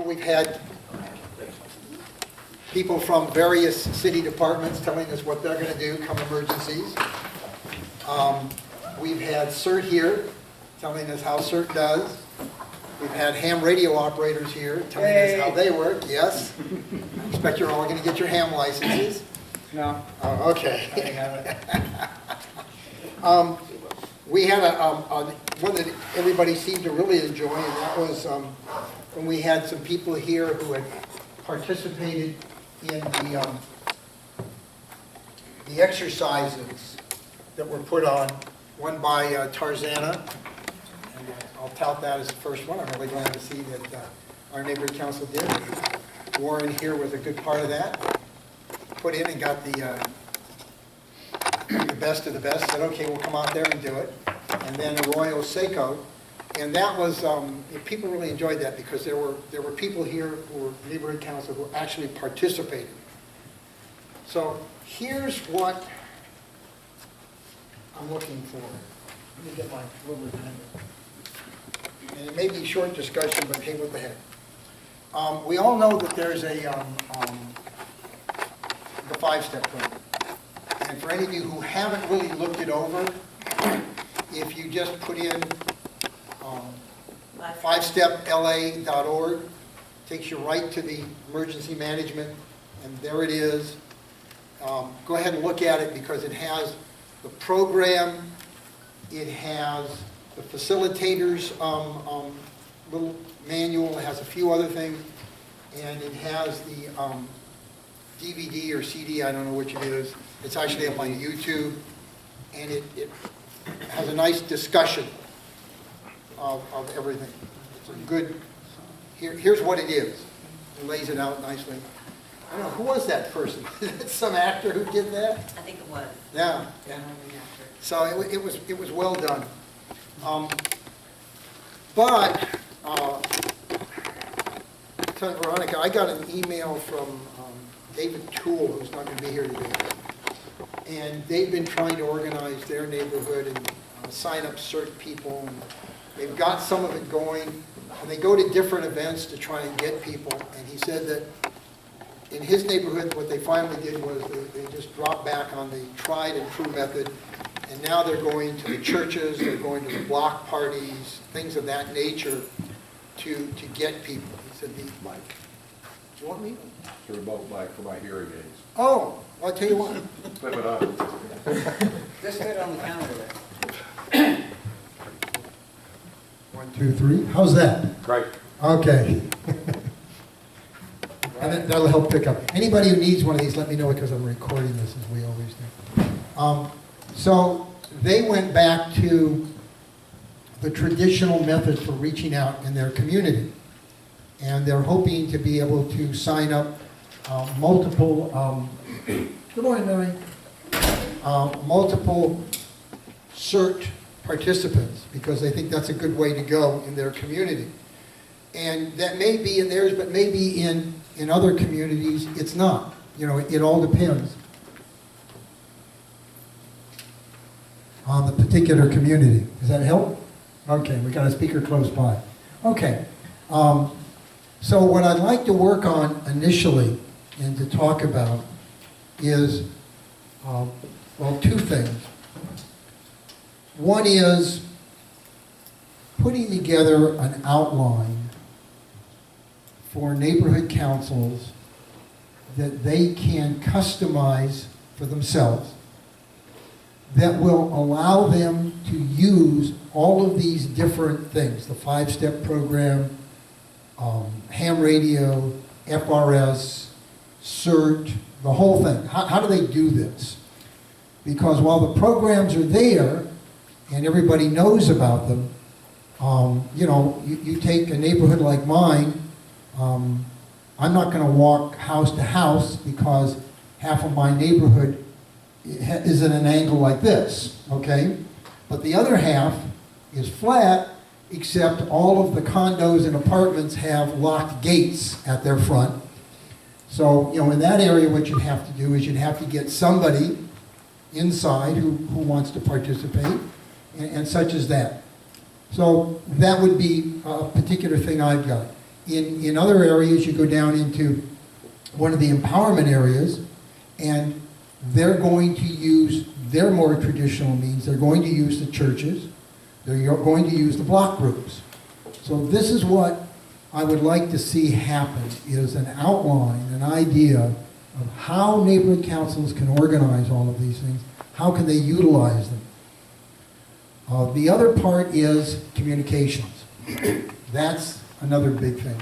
we've had people from various city departments telling us what they're going to do come emergencies. We've had CERT here telling us how CERT does. We've had ham radio operators here telling us how they work. Yes. I expect you're all going to get your ham licenses. No. Oh, okay. I have it. We had one that everybody seemed to really enjoy, and that was when we had some people here who had participated in the exercises that were put on, one by Tarzana, and I'll tout that as the first one. I'm really glad to see that our neighborhood council did. Warren here was a good part of that. Put in and got the best of the best, said, okay, we'll come out there and do it. And then Arroyo Seco, and that was, people really enjoyed that because there were people here who were neighborhood council who actually participated. So here's what I'm looking for. Let me get my ruler behind me. And it may be a short discussion, but hey, what the heck. We all know that there's the 5-step program. And for any of you who haven't really looked it over, if you just put in 5stepla.org, takes you right to the emergency management, and there it is. Go ahead and look at it because it has the program, it has the facilitators little manual, it has a few other things, and it has the DVD or CD, I don't know which it is. It's actually up on YouTube, and it has a nice discussion of everything. It's a good, here's what it is. It lays it out nicely. I don't know, who was that person? Is it some actor who did that? I think it was. Yeah. So it was well done. Tell Veronica, I got an email from David Toole, who's not going to be here today. And they've been trying to organize their neighborhood and sign up certain people. And they've got some of it going, and they go to different events to try and get people. And he said that in his neighborhood, what they finally did was they just dropped back on the tried and true method. And now they're going to the churches, they're going to the block parties, things of that nature to get people. He said, Mike, do you want me? To remote mic for my hearing aids. Oh, I'll tell you what. Flip it up. Just put it on the counter there. 1, 2, 3. How's that? Great. Okay. And that'll help pick up. Anybody who needs one of these, let me know because I'm recording this as we always do. So they went back to the traditional method for reaching out in their community. And they're hoping to be able to sign up multiple, good morning, Mary, multiple CERT participants because they think that's a good way to go in their community. And that may be in theirs, but maybe in other communities it's not. You know, it all depends on the particular community. Does that help? Okay, we got a speaker close by. Okay. So what I'd like to work on initially and to talk about is, well, two things. One is putting together an outline for neighborhood councils that they can customize for themselves that will allow them to use all of these different things, the 5-step program, ham radio, FRS, CERT, the whole thing. How do they do this? Because while the programs are there and everybody knows about them, you know, you take a neighborhood like mine, I'm not going to walk house to house because half of my neighborhood is at an angle like this, okay? But the other half is flat, except all of the condos and apartments have locked gates at their front. So, you know, in that area, what you'd have to do is you'd have to get somebody inside who wants to participate, and such as that. So that would be a particular thing I've got. In other areas, you go down into one of the empowerment areas, and they're going to use their more traditional means. They're going to use the churches. They're going to use the block groups. So this is what I would like to see happen, is an outline, an idea of how neighborhood councils can organize all of these things. How can they utilize them? The other part is communications. That's another big thing.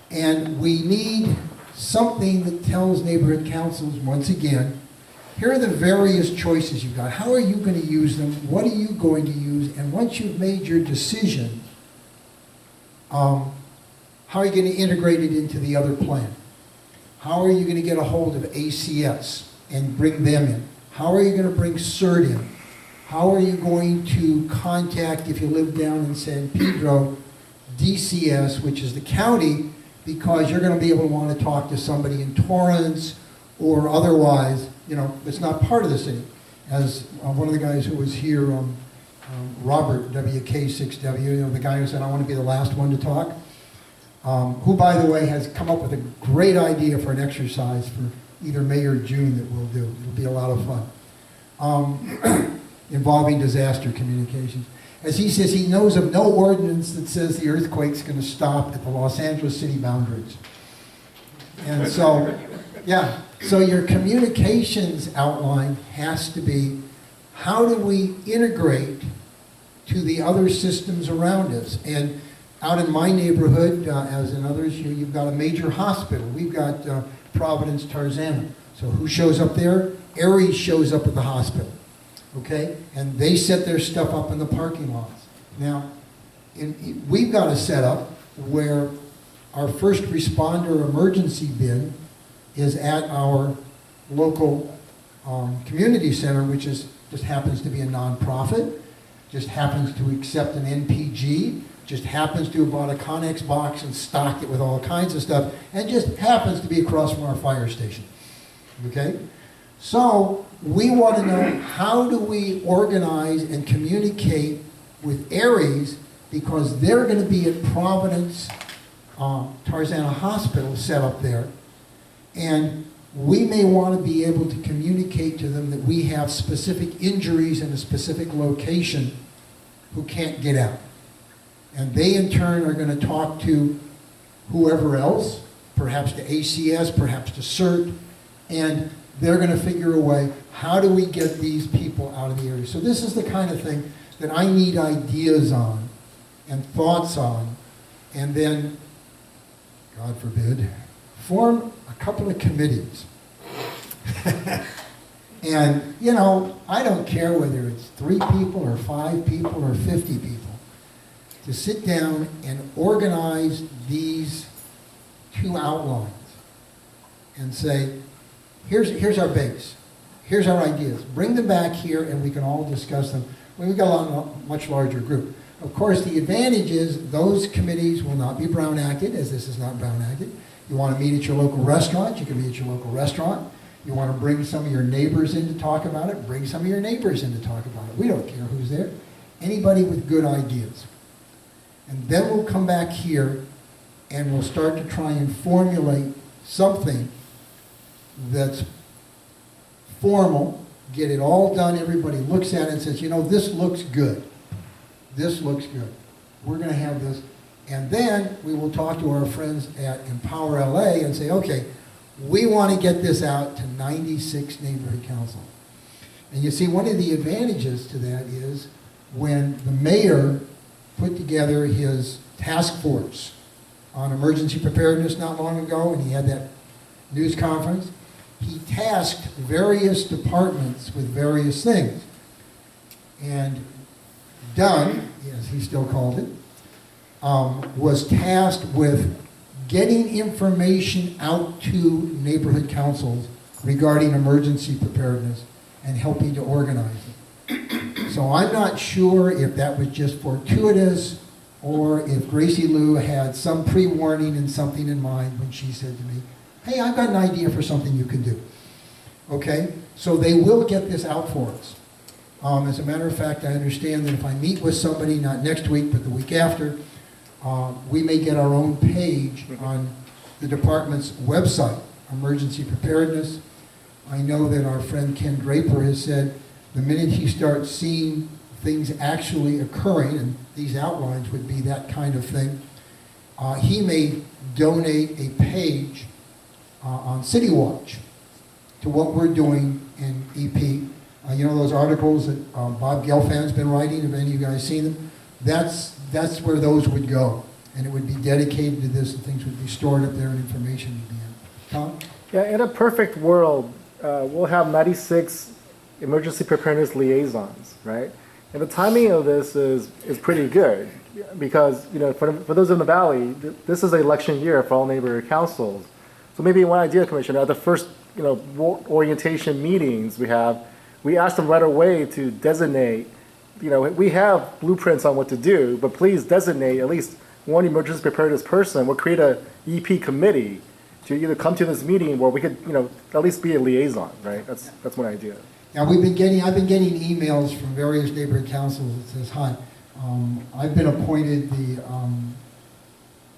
And we need something that tells neighborhood councils, once again, here are the various choices you've got. How are you going to use them? What are you going to use? And once you've made your decision, how are you going to integrate it into the other plan? How are you going to get a hold of ACS and bring them in? How are you going to bring CERT in? How are you going to contact, if you live down in San Pedro, DCS, which is the county, because you're going to be able to want to talk to somebody in Torrance or otherwise, you know, it's not part of the city. As one of the guys who was here, Robert, WK6W, you know, the guy who said, I want to be the last one to talk, who, by the way, has come up with a great idea for an exercise for either May or June that we'll do. It'll be a lot of fun. Involving disaster communications. As he says, he knows of no ordinance that says the earthquake's going to stop at the Los Angeles city boundaries. And so, yeah, so your communications outline has to be, how do we integrate to the other systems around us? And out in my neighborhood, as in others, you've got a major hospital. We've got Providence, Tarzana. So who shows up there? Aries shows up at the hospital. Okay? And they set their stuff up in the parking lots. Now, we've got a setup where our first responder emergency bin is at our local community center, which is just happens to be a nonprofit, just happens to accept an NPG, just happens to have bought a Connex box and stocked it with all kinds of stuff, and just happens to be across from our fire station. Okay? So we want to know, how do we organize and communicate with Aries, because they're going to be at Providence Tarzana Hospital set up there, and we may want to be able to communicate to them that we have specific injuries in a specific location who can't get out. And they in turn are going to talk to whoever else, perhaps to ACS, perhaps to CERT, and they're going to figure a way, how do we get these people out of the area? So this is the kind of thing that I need ideas on and thoughts on, and then, God forbid, form a couple of committees. And, you know, I don't care whether it's 3 people or 5 people or 50 people, to sit down and organize these 2 outlines and say, here's our base, here's our ideas. Bring them back here and we can all discuss them. We've got a much larger group. Of course, the advantage is those committees will not be Brown acted, as this is not Brown acted. You want to meet at your local restaurant, you can meet at your local restaurant. You want to bring some of your neighbors in to talk about it, bring some of your neighbors in to talk about it. We don't care who's there. Anybody with good ideas. And then we'll come back here and we'll start to try and formulate something that's formal, get it all done, everybody looks at it and says, you know, this looks good. This looks good. We're going to have this. And then we will talk to our friends at Empower LA and say, okay, we want to get this out to 96 neighborhood councils. And you see, one of the advantages to that is when the mayor put together his task force on emergency preparedness not long ago, and he had that news conference, he tasked various departments with various things. And Dunn, as he still called it, was tasked with getting information out to neighborhood councils regarding emergency preparedness and helping to organize it. So I'm not sure if that was just fortuitous or if Gracie Lou had some pre-warning and something in mind when she said to me, hey, I've got an idea for something you can do. Okay? So they will get this out for us. As a matter of fact, I understand that if I meet with somebody, not next week, but the week after, we may get our own page on the department's website, emergency preparedness. I know that our friend Ken Draper has said the minute he starts seeing things actually occurring, and these outlines would be that kind of thing, he may donate a page on City Watch to what we're doing in EP. You know those articles that Bob Gelfan's been writing, have any of you guys seen them? That's where those would go. And it would be dedicated to this, and things would be stored up there and information would be in. Tom? Yeah, in a perfect world, we'll have 96 emergency preparedness liaisons, right? And the timing of this is pretty good because, you know, for those in the valley, this is an election year for all neighborhood councils. So maybe one idea, Commissioner, at the first, you know, orientation meetings we asked them right away to designate, you know, we have blueprints on what to do, but please designate at least one emergency preparedness person. We'll create a EP committee to either come to this meeting where we could, you know, at least be a liaison, right? That's one idea. Now, I've been getting emails from various neighborhood councils that says, hi, I've been appointed the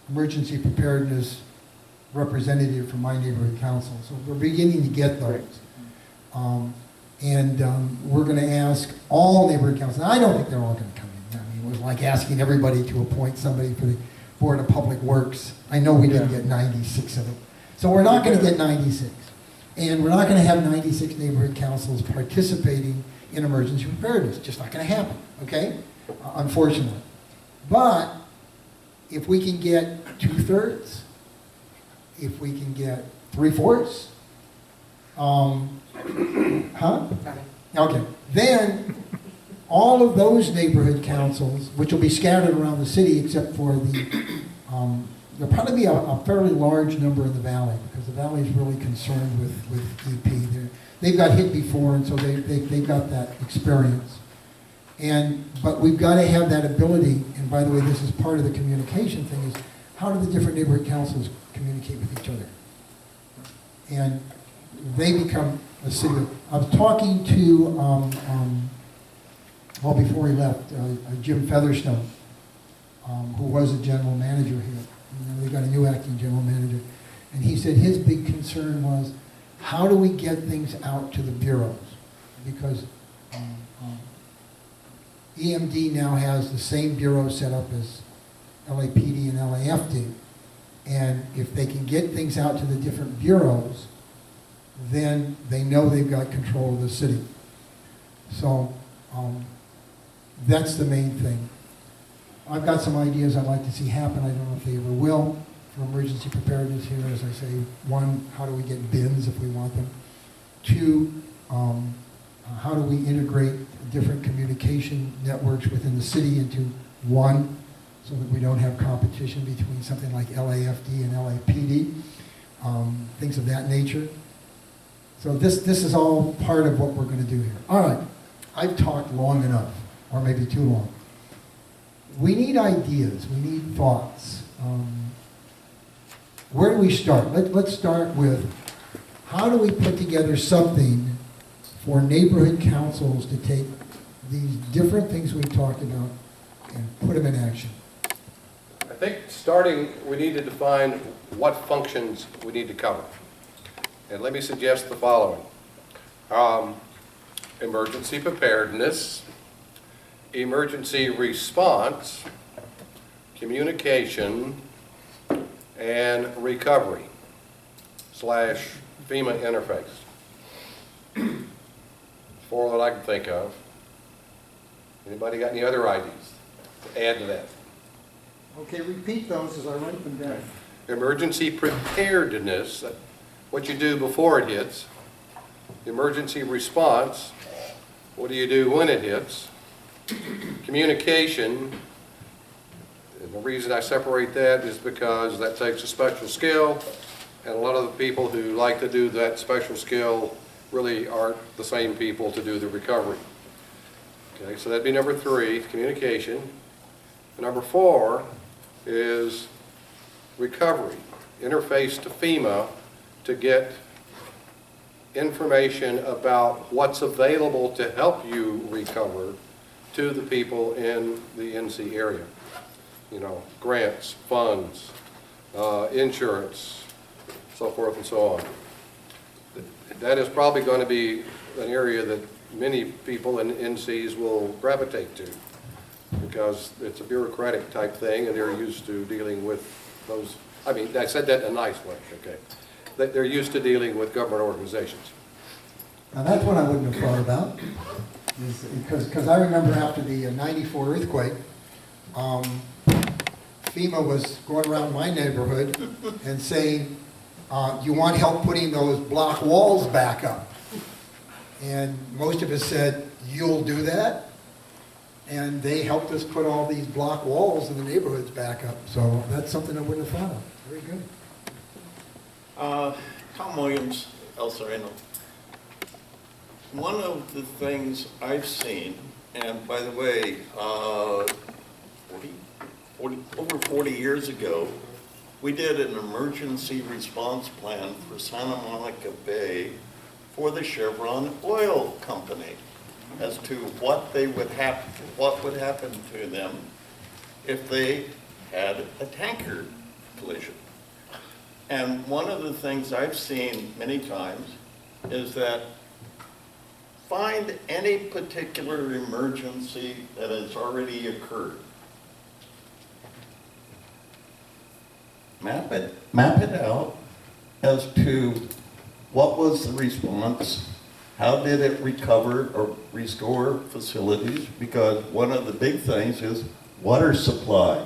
emergency preparedness representative from my neighborhood council. So we're beginning to get those. We're going to ask all neighborhood councils. I don't think they're all going to come in. I mean, it was like asking everybody to appoint somebody for the Board of Public Works. I know we didn't get 96 of them. So we're not going to get 96. And we're not going to have 96 neighborhood councils participating in emergency preparedness. Just not going to happen, okay? Unfortunately. But if we can get 2/3, if we can get 3/4, Okay, then all of those neighborhood councils, which will be scattered around the city except for there'll probably be a fairly large number in the valley because the valley is really concerned with EP. They've got hit before, and so they've got that experience. But we've got to have that ability, and by the way, this is part of the communication thing, is how do the different neighborhood councils communicate with each other? And they become a city. I was talking to, before he left, Jim Featherstone, who was a general manager here. You know, they got a new acting general manager. And he said his big concern was, how do we get things out to the bureaus? Because EMD now has the same bureau set up as LAPD and LAFD. And if they can get things out to the different bureaus, then they know they've got control of the city. So that's the main thing. I've got some ideas I'd like to see happen. I don't know if they ever will for emergency preparedness here. As I say, one, how do we get bins if we want them? Two, how do we integrate different communication networks within the city into one so that we don't have competition between something like LAFD and LAPD, things of that nature. So this is all part of what we're going to do here. All right, I've talked long enough, or maybe too long. We need ideas, we need thoughts. Where do we start? Let's start with, how do we put together something for neighborhood councils to take these different things we talked about and put them in action? I think starting, we need to define what functions we need to cover. And let me suggest the following. Emergency preparedness, emergency response, communication, and recovery / FEMA interface. 4 that I can think of. Anybody got any other ideas to add to that? Okay, repeat those as I write them down. Emergency preparedness, what you do before it hits. Emergency response, what do you do when it hits? Communication, and the reason I separate that is because that takes a special skill, and a lot of the people who like to do that special skill really aren't the same people to do the recovery. Okay, so that'd be number 3, communication. And number 4 is recovery, interface to FEMA to get information about what's available to help you recover to the people in the NC area. grants, funds, insurance, so forth and so on. That is probably going to be an area that many people in NCs will gravitate to, because it's a bureaucratic type thing and they're used to dealing with those. I mean, I said that in a nice way, okay? That they're used to dealing with government organizations. Now, that's what I wouldn't have thought about, is because I remember after the '94 earthquake, FEMA was going around my neighborhood and saying, you want help putting those block walls back up? And most of us said, you'll do that? And they helped us put all these block walls in the neighborhoods back up. So that's something I wouldn't have thought of. Very good. Tom Williams, El Sereno. One of the things I've seen, and by the way, over 40 years ago, we did an emergency response plan for Santa Monica Bay for the Chevron Oil Company as to what would happen to them if they had a tanker collision. And one of the things I've seen many times is that find any particular emergency that has already occurred. Map it out as to what was the response, how did it recover or restore facilities, because one of the big things is water supply.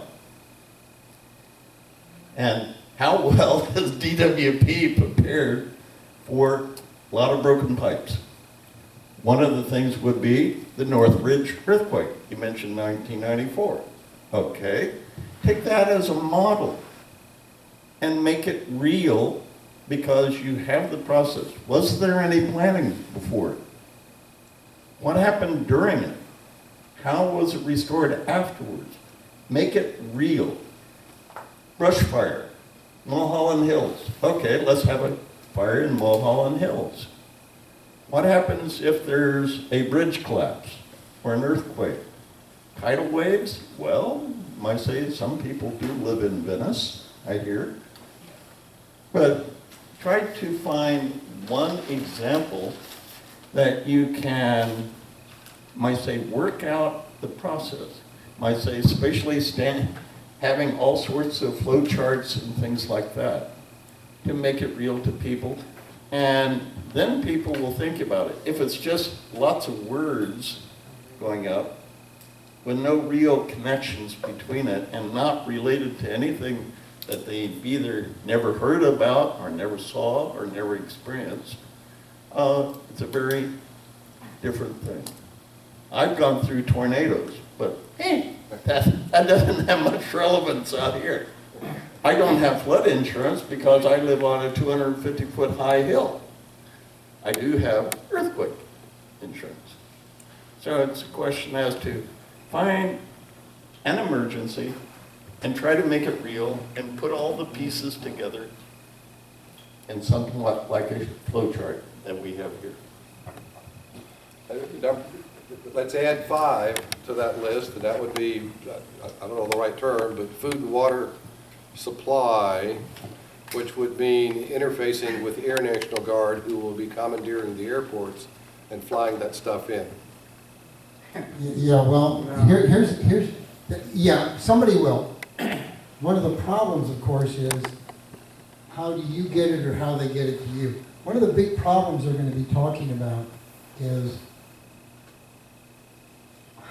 And how well is DWP prepared for a lot of broken pipes? One of the things would be the Northridge earthquake. You mentioned 1994. Okay, take that as a model and make it real, because you have the process. Was there any planning before it? What happened during it? How was it restored afterwards? Make it real. Brush fire, Mulholland Hills. Okay, let's have a fire in Mulholland Hills. What happens if there's a bridge collapse or an earthquake? Tidal waves? Well, I say some people do live in Venice, I hear. But try to find one example that you can, might say, work out the process. Might say, especially having all sorts of flow charts and things like that to make it real to people. And then people will think about it. If it's just lots of words going up with no real connections between it and not related to anything that they've either never heard about or never saw or never experienced, it's a very different thing. I've gone through tornadoes, but hey, that doesn't have much relevance out here. I don't have flood insurance because I live on a 250-foot high hill. I do have earthquake insurance. So it's a question as to find an emergency and try to make it real and put all the pieces together in something like a flow chart that we have here. Let's add 5 to that list, and that would be, I don't know the right term, but food and water supply, which would mean interfacing with the Air National Guard, who will be commandeering the airports and flying that stuff in. Yeah, well, yeah, somebody will. One of the problems, of course, is how do you get it or how they get it to you? One of the big problems they're going to be talking about is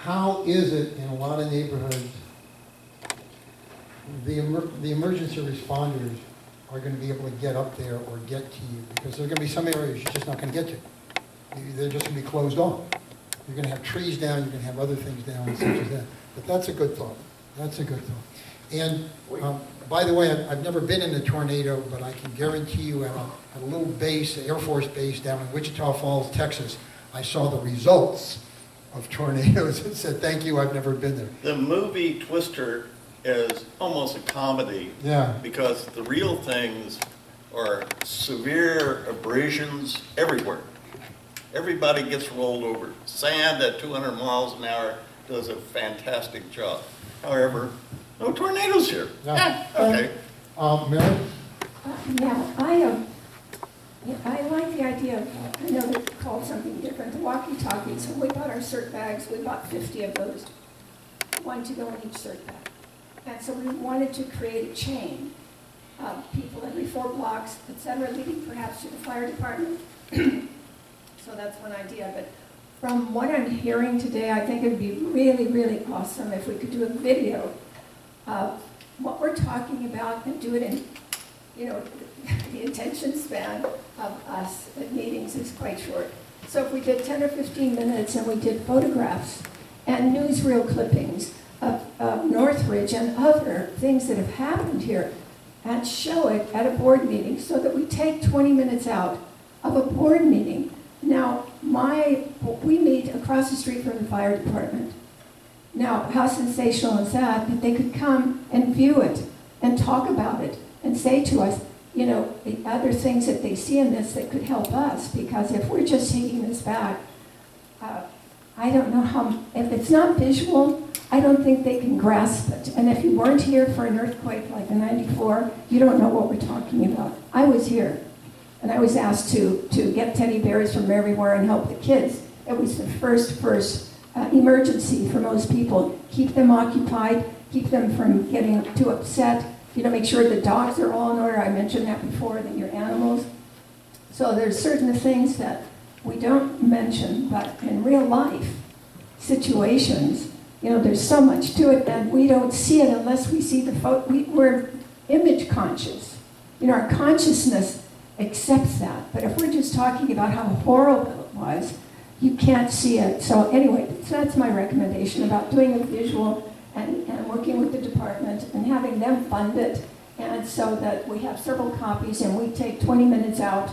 how is it in a lot of neighborhoods the emergency responders are going to be able to get up there or get to you, because there are going to be some areas you're just not going to get to. They're just going to be closed off. You're going to have trees down, you're going to have other things down, and such as that. But that's a good thought. That's a good thought. And by the way, I've never been in a tornado, but I can guarantee you at a little base, Air Force base down in Wichita Falls, Texas, I saw the results of tornadoes and said, thank you, I've never been there. The movie Twister is almost a comedy. Yeah. Because the real things are severe abrasions everywhere. Everybody gets rolled over. Sand at 200 miles an hour does a fantastic job. However, No tornadoes here. No. Okay. Mary? Yeah, I like the idea of, I know they're called something different, the walkie-talkies. When we bought our cert bags, we bought 50 of those, one to go in each cert bag. And so we wanted to create a chain of people every 4 blocks, et cetera, leading perhaps to the fire department. So that's one idea. But from what I'm hearing today, I think it would be really, really awesome if we could do a video of what we're talking about and do it in, the attention span of us at meetings is quite short. So if we did 10 or 15 minutes and we did photographs and newsreel clippings of Northridge and other things that have happened here and show it at a board meeting so that we take 20 minutes out of a board meeting. Now, we meet across the street from the fire department. Now, how sensational is that they could come and view it and talk about it and say to us, the other things that they see in this that could help us, because if we're just taking this back, I don't know if it's not visual, I don't think they can grasp it. And if you weren't here for an earthquake like the 94, you don't know what we're talking about. I was here, and I was asked to get teddy bears from everywhere and help the kids. It was the first emergency for most people. Keep them occupied, keep them from getting too upset, make sure the dogs are all in order. I mentioned that before, that your animals. So there's certain things that we don't mention, but in real life situations, there's so much to it that we don't see it unless we see the photo. We're image conscious. Our consciousness accepts that. But if we're just talking about how horrible it was, you can't see it. So anyway, so that's my recommendation about doing a visual and working with the department and having them fund it, and so that we have several copies and we take 20 minutes out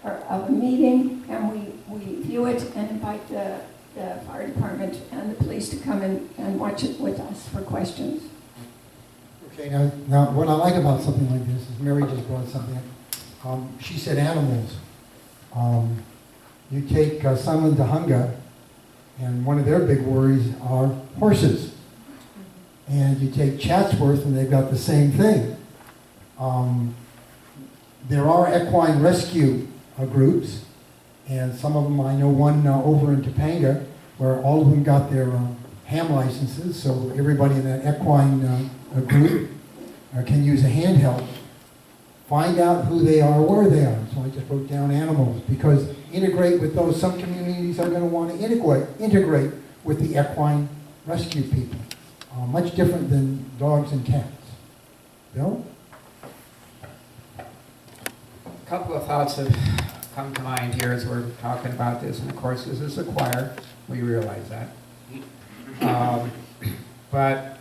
of a meeting and we view it and invite the fire department and the police to come and watch it with us for questions. Okay, now what I like about something like this is Mary just brought something up. She said animals. You take Sunland Dahunga, and one of their big worries are horses. And you take Chatsworth, and they've got the same thing. There are equine rescue groups, and some of them, I know one over in Topanga, where all of them got their ham licenses, so everybody in that equine group can use a handheld. Find out who they are, where they are. So I just wrote down animals, because integrate with those. Some communities are going to want to integrate with the equine rescue people. Much different than dogs and cats. Bill? A couple of thoughts have come to mind here as we're talking about this, and of course this is a choir, we realize that. But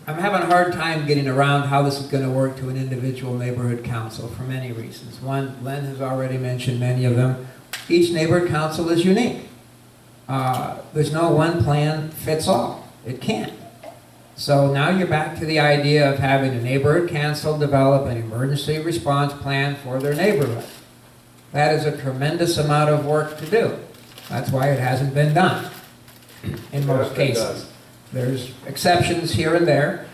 I'm having a hard time getting around how this is going to work to an individual neighborhood council for many reasons. One, Len has already mentioned many of them. Each neighborhood council is unique. There's no one plan fits all. It can't. So now you're back to the idea of having a neighborhood council develop an emergency response plan for their neighborhood. That is a tremendous amount of work to do. That's why it hasn't been done in most cases. There's exceptions here and there.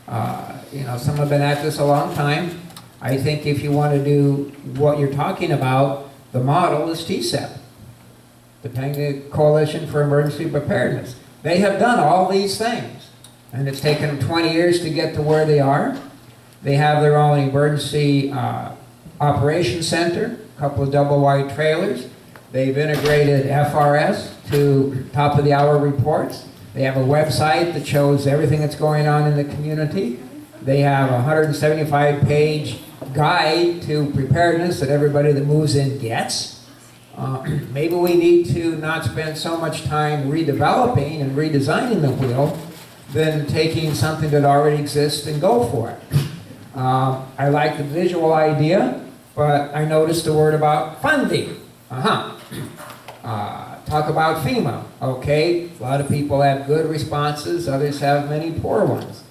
Some have been at this a long time. I think if you want to do what you're talking about, the model is TCEP, the Topanga Coalition for Emergency Preparedness. They have done all these things, and it's taken them 20 years to get to where they are. They have their own emergency operations center, a couple of double-wide trailers. They've integrated FRS to top-of-the-hour reports. They have a website that shows everything that's going on in the community. They have a 175-page guide to preparedness that everybody that moves in gets. Maybe we need to not spend so much time redeveloping and redesigning the wheel than taking something that already exists and go for it. I like the visual idea, but I noticed the word about funding. Talk about FEMA. Okay, a lot of people have good responses, others have many poor ones.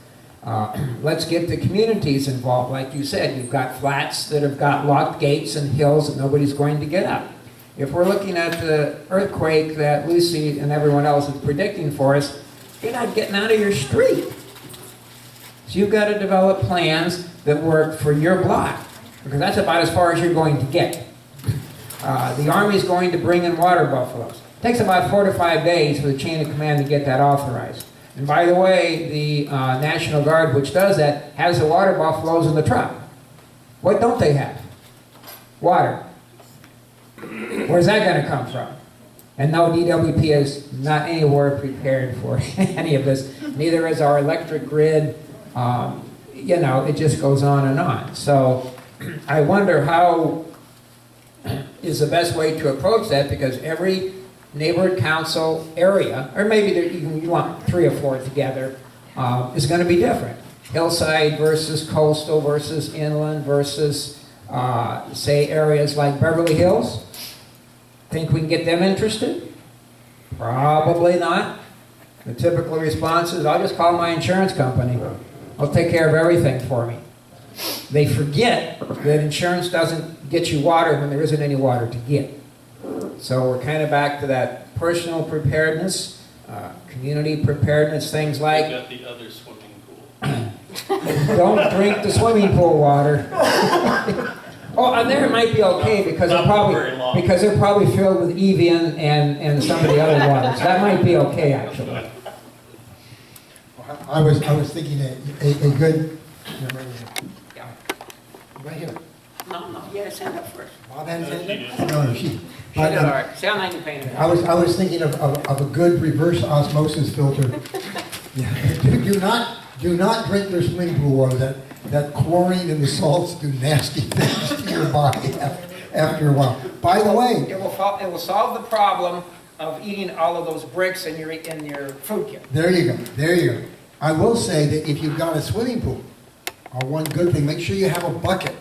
Let's get the communities involved. Like you said, you've got flats that have got locked gates and hills that nobody's going to get up. If we're looking at the earthquake that Lucy and everyone else is predicting for us, you're not getting out of your street. So you've got to develop plans that work for your block, because that's about as far as you're going to get. The Army's going to bring in water buffaloes. It takes about 4 to 5 days for the chain of command to get that authorized. And by the way, the National Guard, which does that, has the water buffaloes in the truck. What don't they have? Water. Where's that going to come from? And no, DWP is not anywhere prepared for any of this. Neither is our electric grid. You know, it just goes on and on. So I wonder how is the best way to approach that, because every neighborhood council area, or maybe you want 3 or 4 together, is going to be different. Hillside versus coastal versus inland versus, say, areas like Beverly Hills. Think we can get them interested? Probably not. The typical response is, I'll just call my insurance company. I'll take care of everything for me. They forget that insurance doesn't get you water when there isn't any water to get. So we're kind of back to that personal preparedness, community preparedness, things like... We got the other swimming pool. Don't drink the swimming pool water. Oh, and there it might be okay because they're probably filled with Evian and some of the other waters. That might be okay, actually. I was thinking a good, Yeah. right here. No, you gotta stand up first. Bob had his hand She up? No, she. She But, did all right. Sound like you painted it. I was thinking of a good reverse osmosis filter. Do not drink their swimming pool water. That chlorine and the salts do nasty things to your body after a while. By the way, It will solve the problem of eating all of those bricks in your food kit. there you go. I will say that if you've got a swimming pool, one good thing, make sure you have a bucket,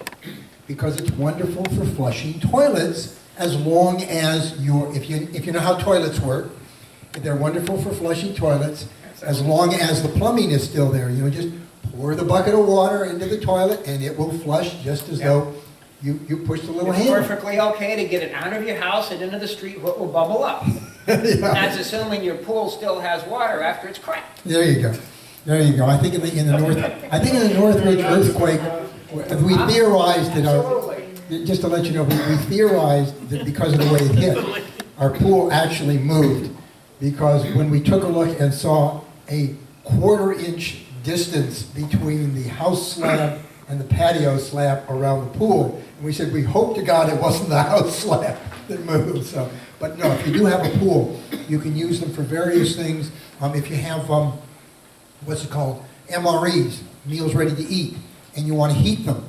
because it's wonderful for flushing toilets, as long as if you know how toilets work, they're wonderful for flushing toilets, as long as the plumbing is still there. You know, just pour the bucket of water into the toilet and it will flush just as though you pushed a little It's handle. perfectly okay to get it out of your house and into the street, what will bubble up. Yeah. That's assuming your pool still has water after it's cracked. There you go. I think in the Northridge earthquake, we theorized that just to let you know, we theorized that because of the way it hit, our pool actually moved, because when we took a look and saw a 1/4-inch distance between the house slab and the patio slab around the pool, and we said, we hope to God it wasn't the house slab that moved. So, but no, if you do have a pool, you can use them for various things. If you have, what's it called, MREs, meals ready to eat, and you want to heat them,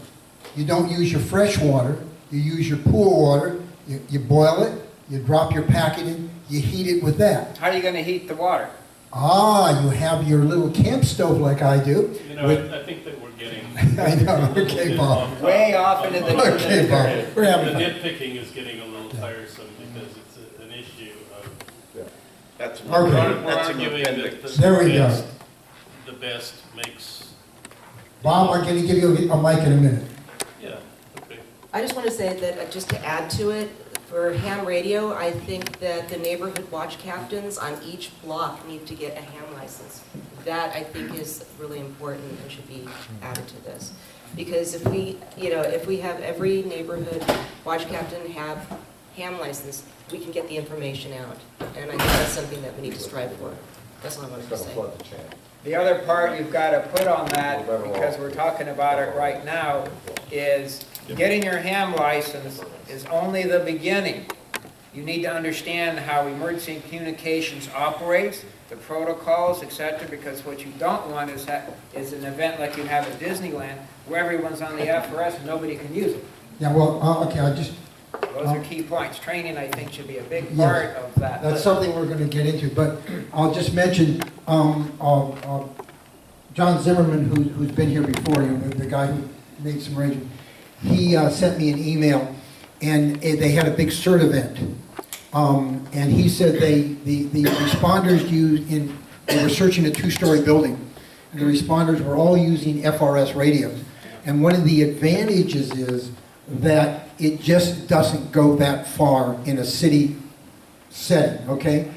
you don't use your fresh water, you use your pool water, you boil it, you drop your packet in, you heat it with that. How are you going to heat the water? You have your little camp stove like I do. You know, I think that we're getting... I know, okay, Bob. Way off into the... Okay, Bob. We're The having fun. nitpicking is getting a little tiresome because it's an issue of... That's Okay. We're that's an arguing that appendix. There we go. the best makes... Bob, I'm going to give you a mic in a minute. Yeah, okay. I just want to say that, just to add to it, for ham radio, I think that the neighborhood watch captains on each block need to get a ham license. That, I think, is really important and should be added to this. Because if we have every neighborhood watch captain have ham license, we can get the information out. And I think that's something that we need to strive for. That's all I wanted to say. The other part you've got to put on that, because we're talking about it right now, is getting your ham license is only the beginning. You need to understand how emergency communications operates, the protocols, etc., because what you don't want is an event like you have at Disneyland, where everyone's on the FRS and nobody can use it. Yeah, well, okay, Those are key points. Training, I think, should be a big Yes. part of that. that's something we're going to get into, but I'll just mention, John Zimmerman, who's been here before, the guy who made some arrangements, he sent me an email, and they had a big CERT event. And he said the responders they were searching a 2-story building, and the responders were all using FRS radios. And one of the advantages is that it just doesn't go that far in a city setting, okay?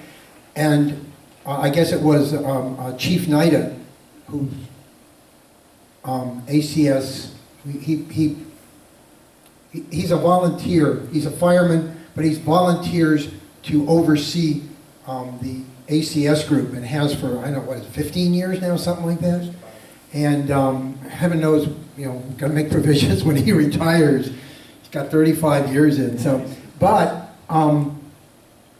And I guess it was Chief Nida, who ACS, he's a volunteer. He's a fireman, but he volunteers to oversee the ACS group and has for, I don't know, what, 15 years now, something like that? And heaven knows, got to make provisions when he retires. He's got 35 years in. So, but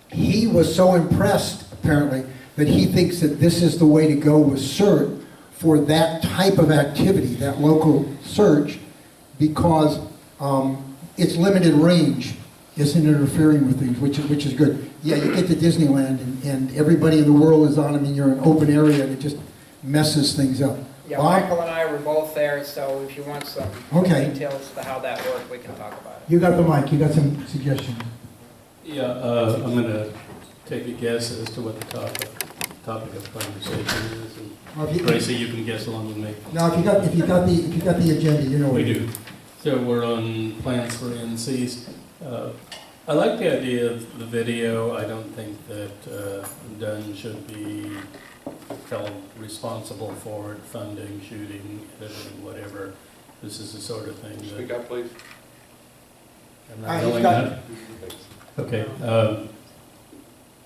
he was so impressed, apparently, that he thinks that this is the way to go with CERT for that type of activity, that local search, because its limited range isn't interfering with things, which is good. Yeah, you get to Disneyland and everybody in the world is on them, and you're in an open area, and it just messes things up. Yeah, Bob? Michael and I were both there, so if you want some Okay. details to how that worked, we can talk about it. You got the mic. You got some suggestions. Yeah, I'm going to take a guess as to what the topic of conversation is. Well, if And you- Gracie, you can guess along with me. Now, if you got the agenda, you know what We it do. is. So we're on plans for NCs. I like the idea of the video. I don't think that Dunn should be held responsible for it, funding, shooting, editing, whatever. This is the sort of thing Speak that up, please. I'm not He's going got- that. Okay.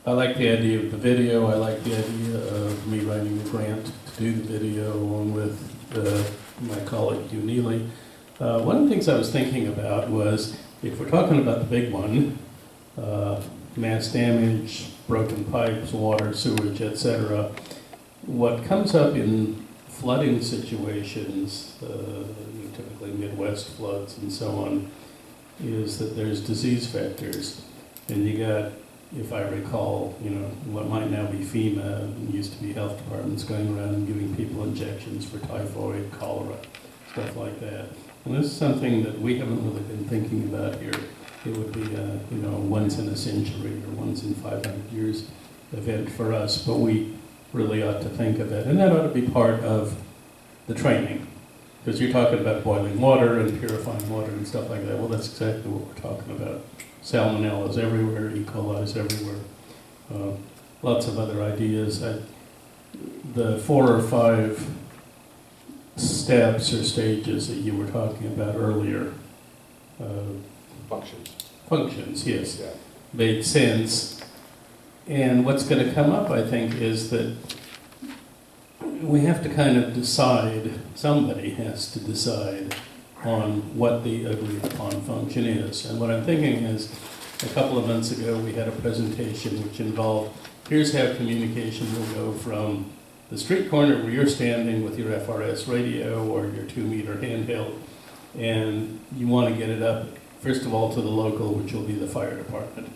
I like the idea of the video. I like the idea of me writing a grant to do the video along with my colleague Hugh Neely. One of the things I was thinking about was, if we're talking about the big one, mass damage, broken pipes, water, sewage, etc., what comes up in flooding situations, typically Midwest floods and so on, is that there's disease vectors. And you got, if I recall, what might now be FEMA, used to be health departments going around and giving people injections for typhoid, cholera, stuff like that. And this is something that we haven't really been thinking about here. It would be a, once in a century or once in 500 years event for us, but we really ought to think of it. And that ought to be part of the training. Because you're talking about boiling water and purifying water and stuff like that. Well, that's exactly what we're talking about. Salmonella is everywhere, E. coli is everywhere. Lots of other ideas. The 4 or 5 steps or stages that you were talking about earlier, functions, yes, Yeah. made sense. And what's going to come up, I think, is that we have to kind of decide, somebody has to decide on what the agreed upon function is. And what I'm thinking is, a couple of months ago we had a presentation which involved, here's how communication will go from the street corner where you're standing with your FRS radio or your 2-meter handheld, and you want to get it up, first of all, to the local, which will be the fire department.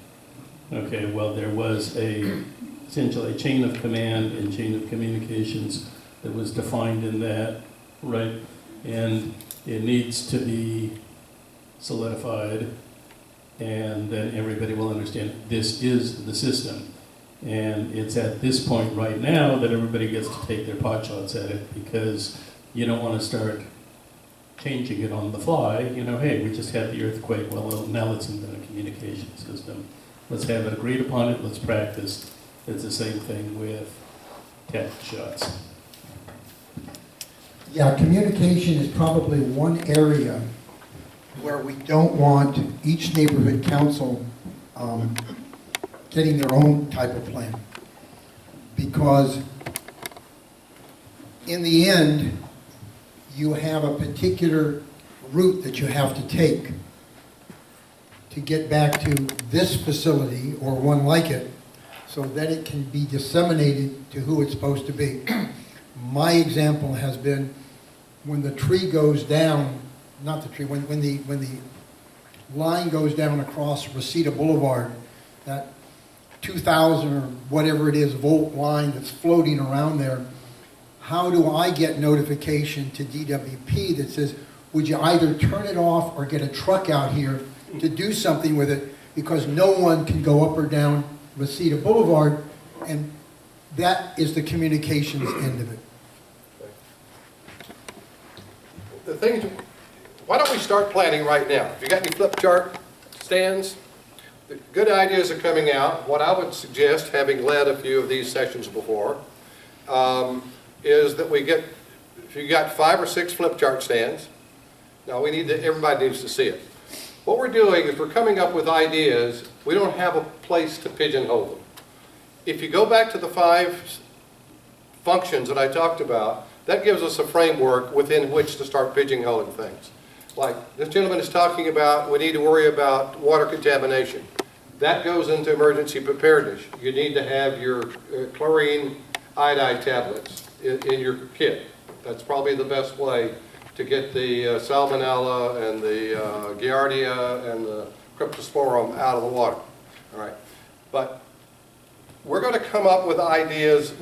Okay, well, there was essentially a chain of command and chain of communications that was defined in that, right? And it needs to be solidified, and then everybody will understand this is the system. And it's at this point right now that everybody gets to take their pot shots at it, because you don't want to start changing it on the fly. Hey, we just had the earthquake. Well, now let's invent a communication system. Let's have it agreed upon it. Let's practice. It's the same thing with tactical shots. Yeah, communication is probably one area where we don't want each neighborhood council getting their own type of plan. Because in the end, you have a particular route that you have to take to get back to this facility or one like it, so that it can be disseminated to who it's supposed to be. My example has been when the tree goes down, not the tree, when the line goes down across Reseda Boulevard, that 2,000 or whatever it is volt line that's floating around there, how do I get notification to DWP that says, would you either turn it off or get a truck out here to do something with it, because no one can go up or down Reseda Boulevard, and that is the communications end of it. The thing is, why don't we start planning right now? If you got any flip chart stands, the good ideas are coming out. What I would suggest, having led a few of these sessions before, is that we get, if you got 5 or 6 flip chart stands, now we need to, everybody needs to see it. What we're doing is we're coming up with ideas. We don't have a place to pigeonhole them. If you go back to the 5 functions that I talked about, that gives us a framework within which to start pigeonholing things. Like this gentleman is talking about, we need to worry about water contamination. That goes into emergency preparedness. You need to have your chlorine iodide tablets in your kit. That's probably the best way to get the salmonella and the giardia and the cryptosporum out of the water. All right, but we're going to come up with ideas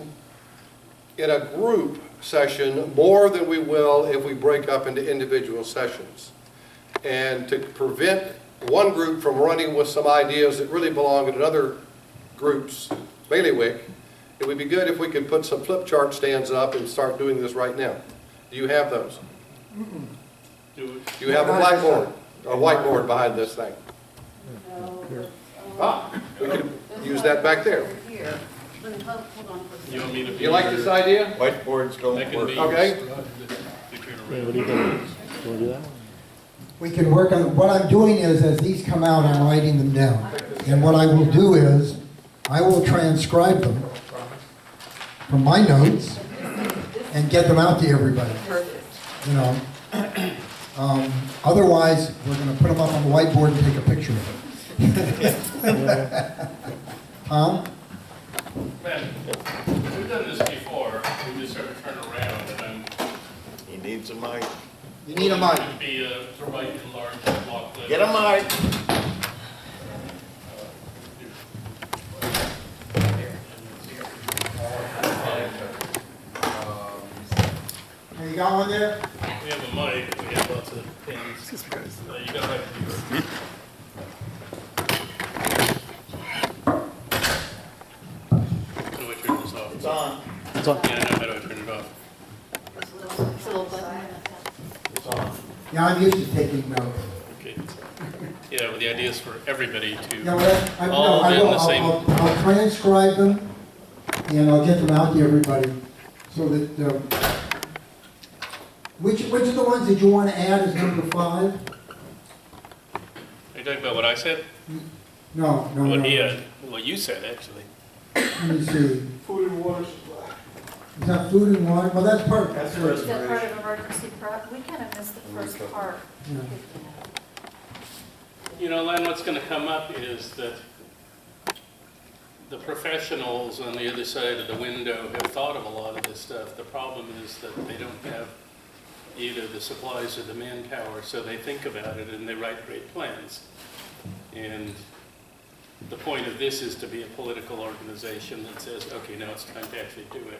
in a group session more than we will if we break up into individual sessions. And to prevent one group from running with some ideas that really belong in another group's bailiwick, it would be good if we could put some flip chart stands up and start doing this right now. Do you have those? Do you have a blackboard, a whiteboard behind this thing? Ah, we could use that back there. You want me to Do be you like this idea? Whiteboards don't That can work. be- Okay. What do you think? You want to do that? We can work on, what I'm doing is, as these come out, I'm writing them down. And what I will do is, I will transcribe them from my notes and get them out to everybody. Perfect. You know. Otherwise, we're going to put them up on the whiteboard and take a picture of it. Tom? Man, we've done this before, we just sort of turn around and then. He needs a mic. You need a mic. It'd be to write in large block letters. Get a mic. Have you got one there? We have a mic, we have lots of pins. You gotta have How do I turn this off? It's on. It's on. Yeah, I know, how do I turn it off? It's on. Yeah, I'm used to taking notes. Okay. Yeah, well, the idea is for everybody Yeah, to, well, All I in will, the same- I'll transcribe them, and I'll get them out to everybody, so that, which of the ones that you want to add as number 5? are you talking about what I said? No. What he had, what you said, actually. Let me see. Food and water supply. Is that food and water? Well, that's part. That's part- the Is that part of emergency prep? We kind of missed the first part. yeah. You know, Len, what's gonna come up is that the professionals on the other side of the window have thought of a lot of this stuff. The problem is that they don't have either the supplies or the manpower, so they think about it and they write great plans. And the point of this is to be a political organization that says, okay, now it's time to actually do it.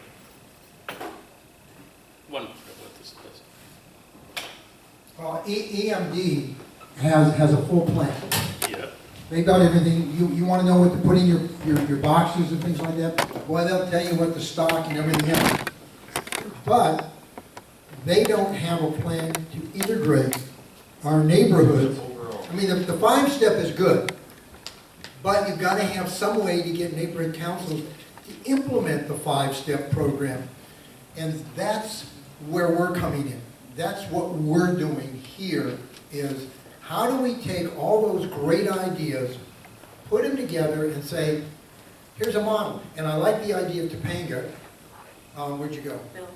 One part of what this is. Well, EMD has a full plan. Yeah. They've got everything, you want to know what to put in your boxes and things like that? Boy, they'll tell you what to stock and everything else. But they don't have a plan to integrate our neighborhoods. I mean, the 5-step is good, but you've got to have some way to get neighborhood councils to implement the 5-step program. And that's where we're coming in. That's what we're doing here is, how do we take all those great ideas, put them together and say, here's a model. And I like the idea of Topanga. Where'd you go? Bill?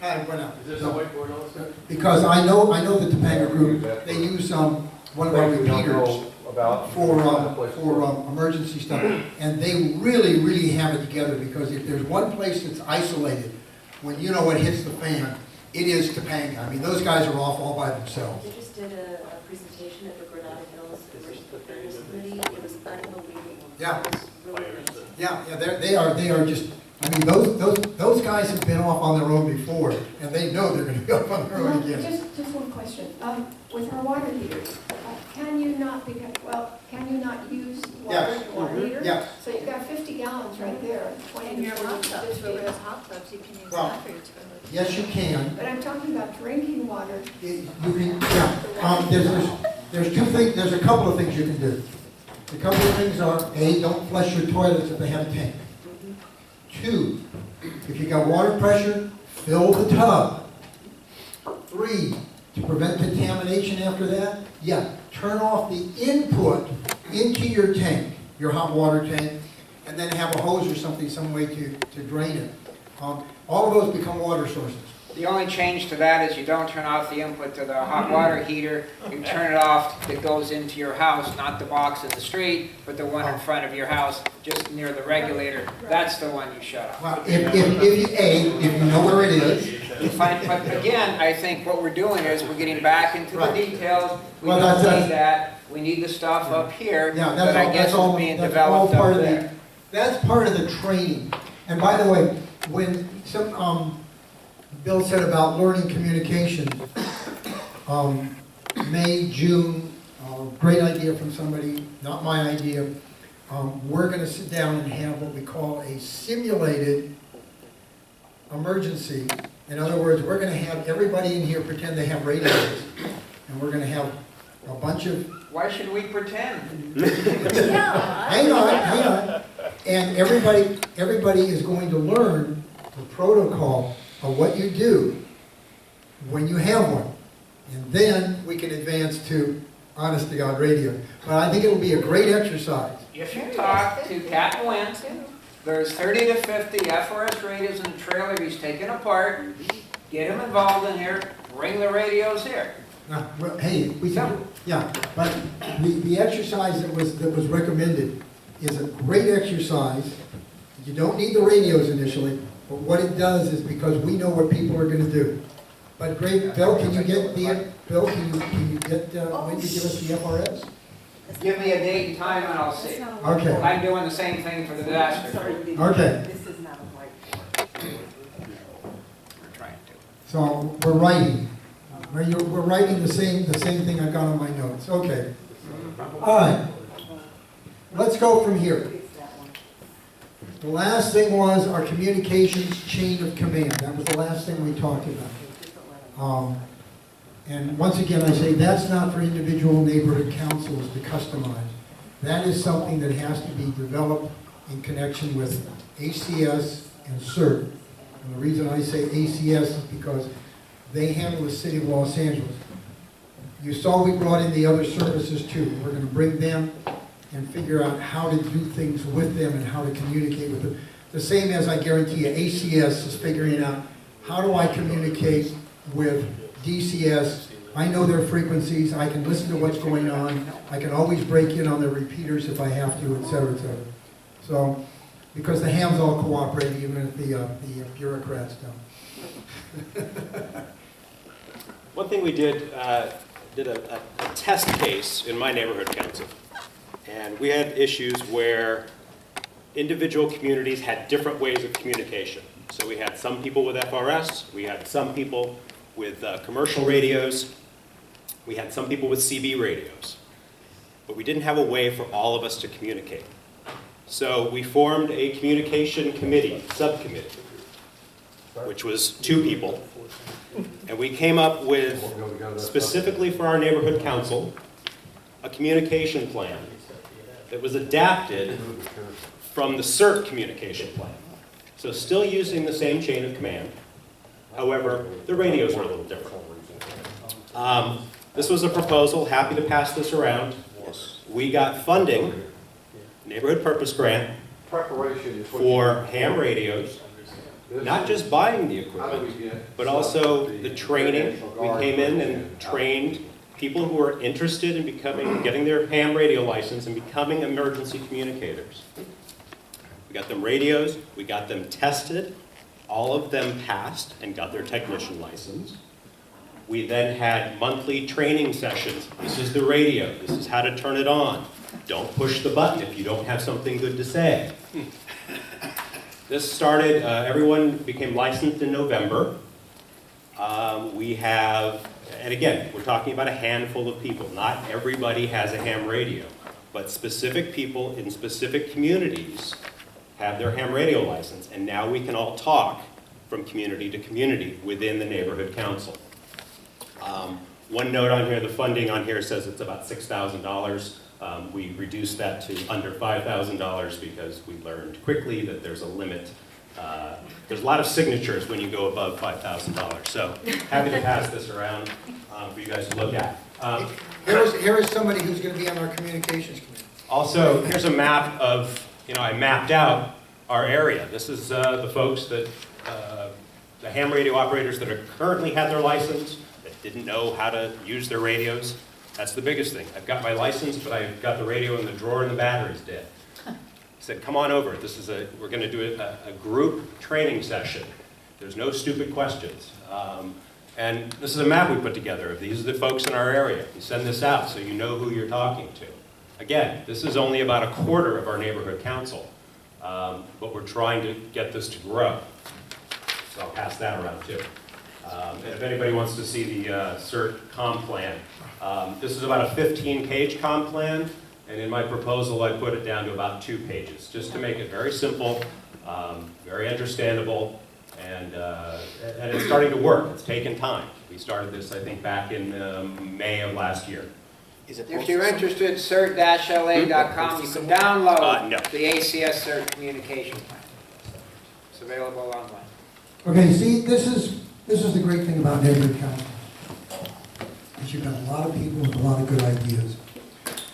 I went out. Is this a whiteboard also? Because I know the Topanga group, they use one of our repeaters for emergency stuff. And they really, really have it together, because if there's one place that's isolated, when you know what hits the fan, it is Topanga. I mean, those guys are off all by themselves. They just did a presentation at the Granada Hills Emergency Preparedness Committee. It was unbelievable. Yeah. It was really amazing. Yeah, they are just, I mean, those guys have been off on their own before, and they know they're gonna be off on their own again. Just one question. With our water heaters, can you not use water in water heater? Yes. So you've got 50 gallons right there, 20 In to your 40 hot to tubs, 50. for real hot tubs, you can use Well, that for your toilet. Yes, you can. But I'm talking about drinking water. You can, yeah. There's 2 things, there's a couple of things you can do. The couple of things are, A, don't flush your toilets if they have a tank. 2, if you got water pressure, fill the tub. 3, to prevent contamination after that, yeah, turn off the input into your tank, your hot water tank, and then have a hose or something, some way to drain it. All of those become water sources. The only change to that is you don't turn off the input to the hot water heater. You turn it off that goes into your house, not the box in the street, but the one in front of your house, just near the regulator. That's the one you shut off. Well, if you know where it is. But again, I think what we're doing is we're getting back into the Right. details. We Well, don't that's- need that. We need the stuff up here Yeah, that I guess is being developed up there. That's part of the training. And by the way, when Bill said about learning communication, May, June, great idea from somebody, not my idea. We're gonna sit down and have what we call a simulated emergency. In other words, we're gonna have everybody in here pretend they have radios. And we're gonna have a bunch of Why should we pretend? hang on. And everybody is going to learn the protocol of what you do when you have one. And then we can advance to honest to God radio. But I think it will be a great exercise. If you talk to Cat and Wynn, there's 30 to 50 FRS radios in the trailer he's taken apart. Get him involved in here, bring the radios here. Well, hey, we can, yeah, but the exercise that was recommended is a great exercise. You don't need the radios initially, but what it does is because we know what people are gonna do. But great, Bill, can you get, when you give us the FRS? Give me a date and time and I'll see. Okay, I'm doing the same thing for the disaster. okay, This is not a whiteboard. We're trying to. so we're writing. We're writing the same thing I got on my notes, okay. All right, let's go from here. The last thing was our communications chain of command. That was the last thing we talked about. And once again, I say that's not for individual neighborhood councils to customize. That is something that has to be developed in connection with ACS and CERT. And the reason I say ACS is because they handle the city of Los Angeles. You saw we brought in the other services too. We're going to bring them and figure out how to do things with them and how to communicate with them. The same as I guarantee you, ACS is figuring out how do I communicate with DCS. I know their frequencies, I can listen to what's going on, I can always break in on their repeaters if I have to, et cetera, et cetera. So, because the hams all cooperate, even if the bureaucrats don't. One thing we did a test case in my neighborhood council. And we had issues where individual communities had different ways of communication. So we had some people with FRS, we had some people with commercial radios, we had some people with CB radios. But we didn't have a way for all of us to communicate. So we formed a communication committee, subcommittee, which was 2 people. And we came up with, specifically for our neighborhood council, a communication plan that was adapted from the CERT communication plan. So still using the same chain of command. However, the radios are a little different. This was a proposal, happy to pass this around. We got funding, neighborhood purpose grant, for ham radios, not just buying the equipment, but also the training. We came in and trained people who are interested in getting their ham radio license and becoming emergency communicators. We got them radios, we got them tested, all of them passed and got their technician license. We then had monthly training sessions. This is the radio, this is how to turn it on. Don't push the button if you don't have something good to say. This started, everyone became licensed in November. We have, and again, we're talking about a handful of people. Not everybody has a ham radio, but specific people in specific communities have their ham radio license, and now we can all talk from community to community within the neighborhood council. One note on here, the funding on here says it's about $6,000. We reduced that to under $5,000 because we learned quickly that there's a limit. There's a lot of signatures when you go above $5,000. So happy to pass this around for you guys to look at. Here is somebody who's going to be on our communications committee. Also, here's a map of, I mapped out our area. This is the folks that, the ham radio operators that are currently had their license, that didn't know how to use their radios. That's the biggest thing. I've got my license, but I've got the radio in the drawer and the battery's dead. I said, come on over. We're going to do a group training session. There's no stupid questions. And this is a map we put together. These are the folks in our area. We send this out so you know who you're talking to. Again, this is only about a quarter of our neighborhood council, but we're trying to get this to grow. So I'll pass that around too. And if anybody wants to see the CERT comp plan, this is about a 15-page comp plan, and in my proposal I put it down to about 2 pages, just to make it very simple, very understandable, and it's starting to work. It's taken time. We started this, I think, back in May of last year. If you're interested, cert-la.com, you can download No. the ACS CERT communication plan. It's available online. Okay, see, this is the great thing about neighborhood council. Is you've got a lot of people with a lot of good ideas.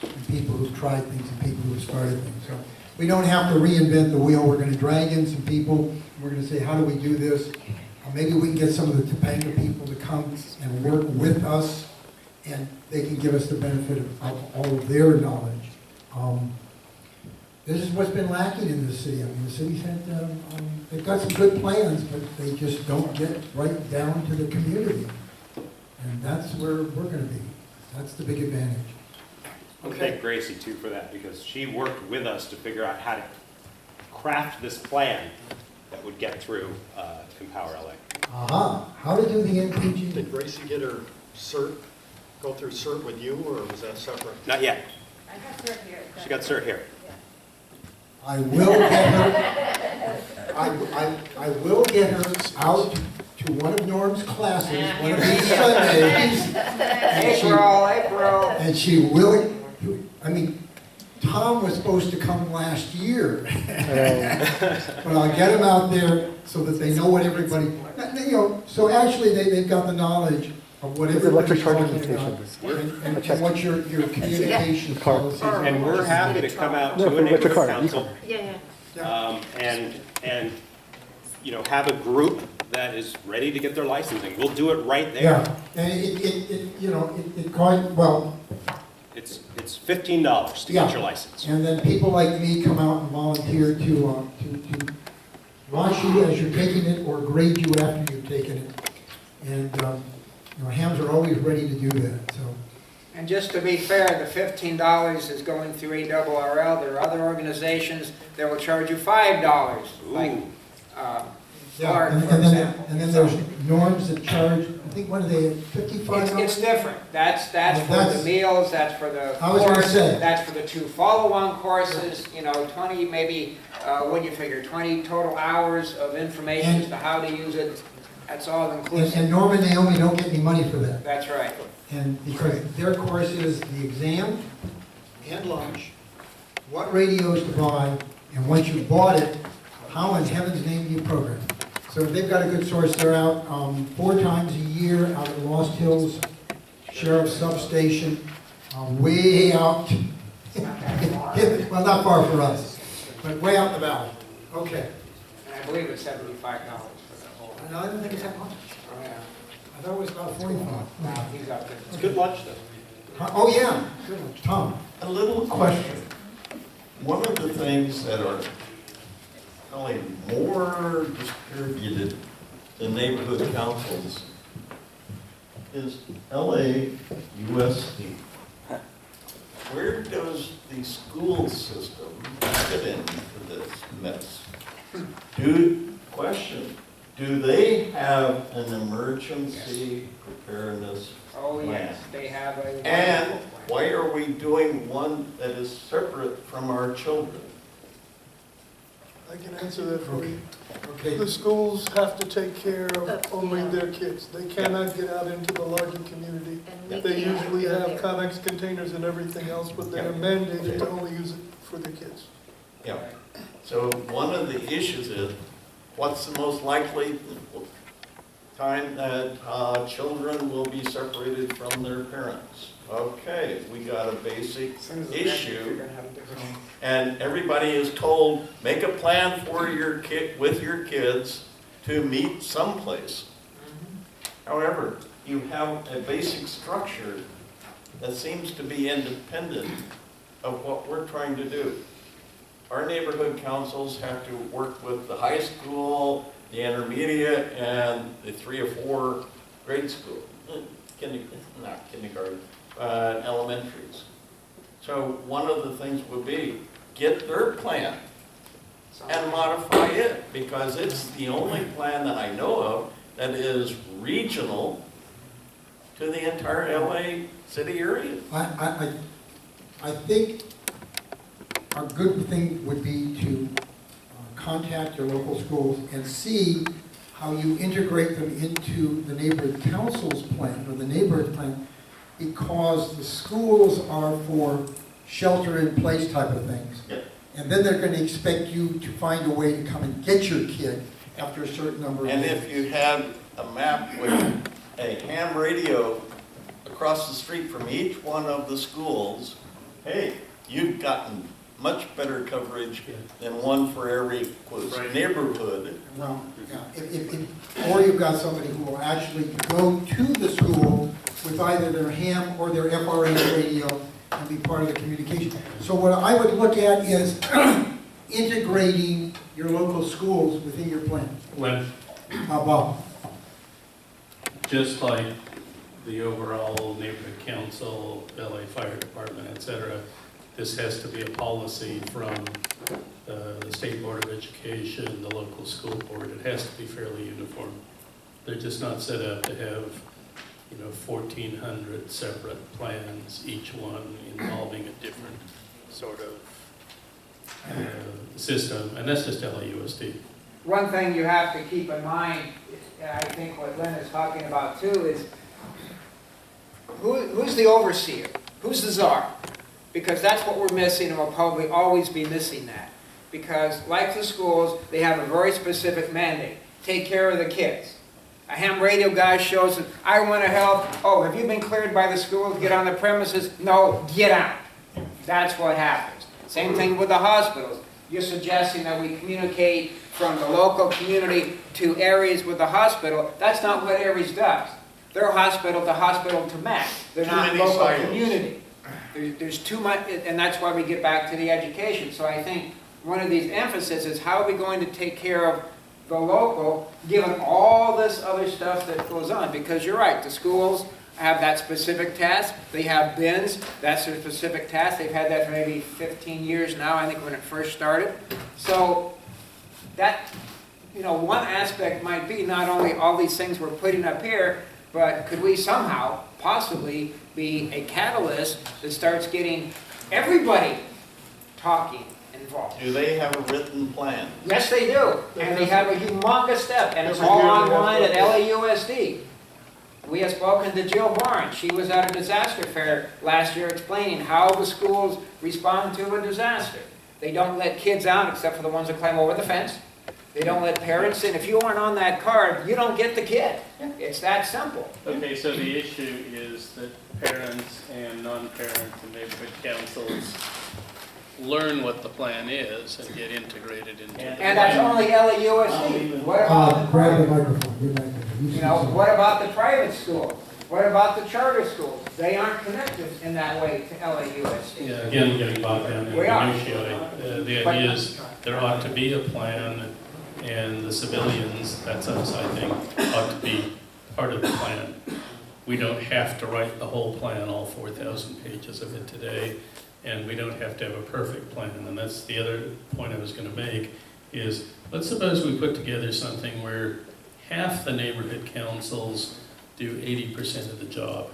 And people who've tried things and people who've started things. So we don't have to reinvent the wheel. We're going to drag in some people. We're going to say, how do we do this? Maybe we can get some of the Topanga people to come and work with us, and they can give us the benefit of all of their knowledge. This is what's been lacking in this city. I mean, the city's had, they've got some good plans, but they just don't get right down to the community. And that's where we're going to be. That's the big advantage. I thank Gracie too for that, because she worked with us to figure out how to craft this plan that would get through Empower LA. Aha, how to do the NPG. Did Gracie get her cert, go through cert with you, or was that separate? Not yet. I got cert here. She got cert here. I will get her, I will get her out to one of Norm's classes, one of these Sundays. April. And she will, I mean, Tom was supposed to come last year. But I'll get him out there so that they know what everybody, so actually they've got the knowledge of what It's electric everybody's charging talking about. station. And what your communication policies are. And we're happy to come out No, to for a electric neighborhood car, council Yeah. and have a group that is ready to get their licensing. We'll do it right there. Yeah, and it quite, well, It's $15 to Yeah. get your license. and then people like me come out and volunteer to watch you as you're taking it or grade you after you've taken it. And, hams are always ready to do that, so. And just to be fair, the $15 is going through ARRL. There are other organizations that will charge you $5, like Yeah, Clark, and for then, example. and then there's norms that charge, I think, what are they, $55? It's different. That's for That's- the meals, that's for the I was gonna course, say. that's for the 2 follow-on courses, 20, maybe, what do you figure, 20 total hours of information as to how to use it. That's all inclusive. And Norm and Naomi don't get any money for that. That's right. And because their course is the exam and lunch, what radios to buy, and once you've bought it, how in heaven's name do you program? So they've got a good source. They're out 4 times a year out at Lost Hills Sheriff's Substation, way out, well, not far for us, but way out in the valley. Okay. And I believe it's $75 for the whole. No, I don't think it's that much. Oh, yeah. I thought it was about 45. Wow, he's up there. It's good lunch though. Oh, yeah. Tom. A little question. One of the things that are probably more distributed than neighborhood councils is LA USD. Where does the school system fit into this mess? Do they have an emergency preparedness Oh, plan? yes, they have a. And wonderful plan. why are we doing one that is separate from our children? I can answer that for you. Okay, The schools have to take care of only Yeah. their kids. They cannot get out into the larger community. And we They can't usually go have there. Connex containers and everything else, but they're mandated to only use it for their kids. Yeah. So one of the issues is, what's the most likely time that children will be separated from their parents? Okay, we got a basic issue, and everybody is told, make a plan for your kid, with your kids to meet someplace. However, you have a basic structure that seems to be independent of what we're trying to do. Our neighborhood councils have to work with the high school, the intermediate, and the 3 or 4 grade school, not kindergarten, elementaries. So one of the things would be, get their plan and modify it, because it's the only plan that I know of that is regional to the entire LA city area. I think a good thing would be to contact your local schools and see how you integrate them into the neighborhood council's plan or the neighborhood plan, because the schools are for shelter-in-place type of things. Yeah. And then they're going to expect you to find a way to come and get your kid after a certain number of And days. if you had a map with a ham radio across the street from each one of the schools, hey, you've gotten much better coverage than one for every neighborhood. Well, yeah, or you've got somebody who will actually go to the school with either their ham or their FRA radio and be part of the communication. So what I would look at is integrating your local schools within your plan. When, Bob? just like the overall neighborhood council, LA Fire Department, et cetera, this has to be a policy from the State Board of Education, the local school board. It has to be fairly uniform. They're just not set up to have, 1,400 separate plans, each one involving a different sort of system, and that's just LAUSD. One thing you have to keep in mind, I think what Lynn is talking about too, is who's the overseer? Who's the czar? Because that's what we're missing, and we'll probably always be missing that. Because like the schools, they have a very specific mandate. Take care of the kids. A ham radio guy shows that, I want to help. Oh, have you been cleared by the school to get on the premises? No, get out. That's what happens. Same thing with the hospitals. You're suggesting that we communicate from the local community to Aries with the hospital. That's not what Aries does. They're hospital to Mac. They're not local community. There's too much, and that's why we get back to the education. So I think one of these emphases is how are we going to take care of the local, given all this other stuff that goes on? Because you're right, the schools have that specific task. They have bins, that's their specific task. They've had that for maybe 15 years now, I think, when it first started. So that, one aspect might be not only all these things we're putting up here, but could we somehow possibly be a catalyst that starts getting everybody talking involved? Do they have a written plan? Yes, they do. And they have a humongous step, and it's all online at LAUSD. We have spoken to Jill Barnes. She was at a disaster fair last year explaining how the schools respond to a disaster. They don't let kids out except for the ones that climb over the fence. They don't let parents in. If you aren't on that card, you don't get the kid. It's that simple. Okay, so the issue is that parents and non-parent and neighborhood councils learn what the plan is and get integrated into it. And that's only LAUSD. What about Grab the microphone. Your microphone. what about the private schools? What about the charter schools? They aren't connected in that way to LAUSD. Yeah, again, getting bogged down in We are. minutiae. The idea is there ought to be a plan, and the civilians, that's us, I think, ought to be part of the plan. We don't have to write the whole plan, all 4,000 pages of it today, and we don't have to have a perfect plan. And that's the other point I was going to make, is let's suppose we put together something where half the neighborhood councils do 80% of the job.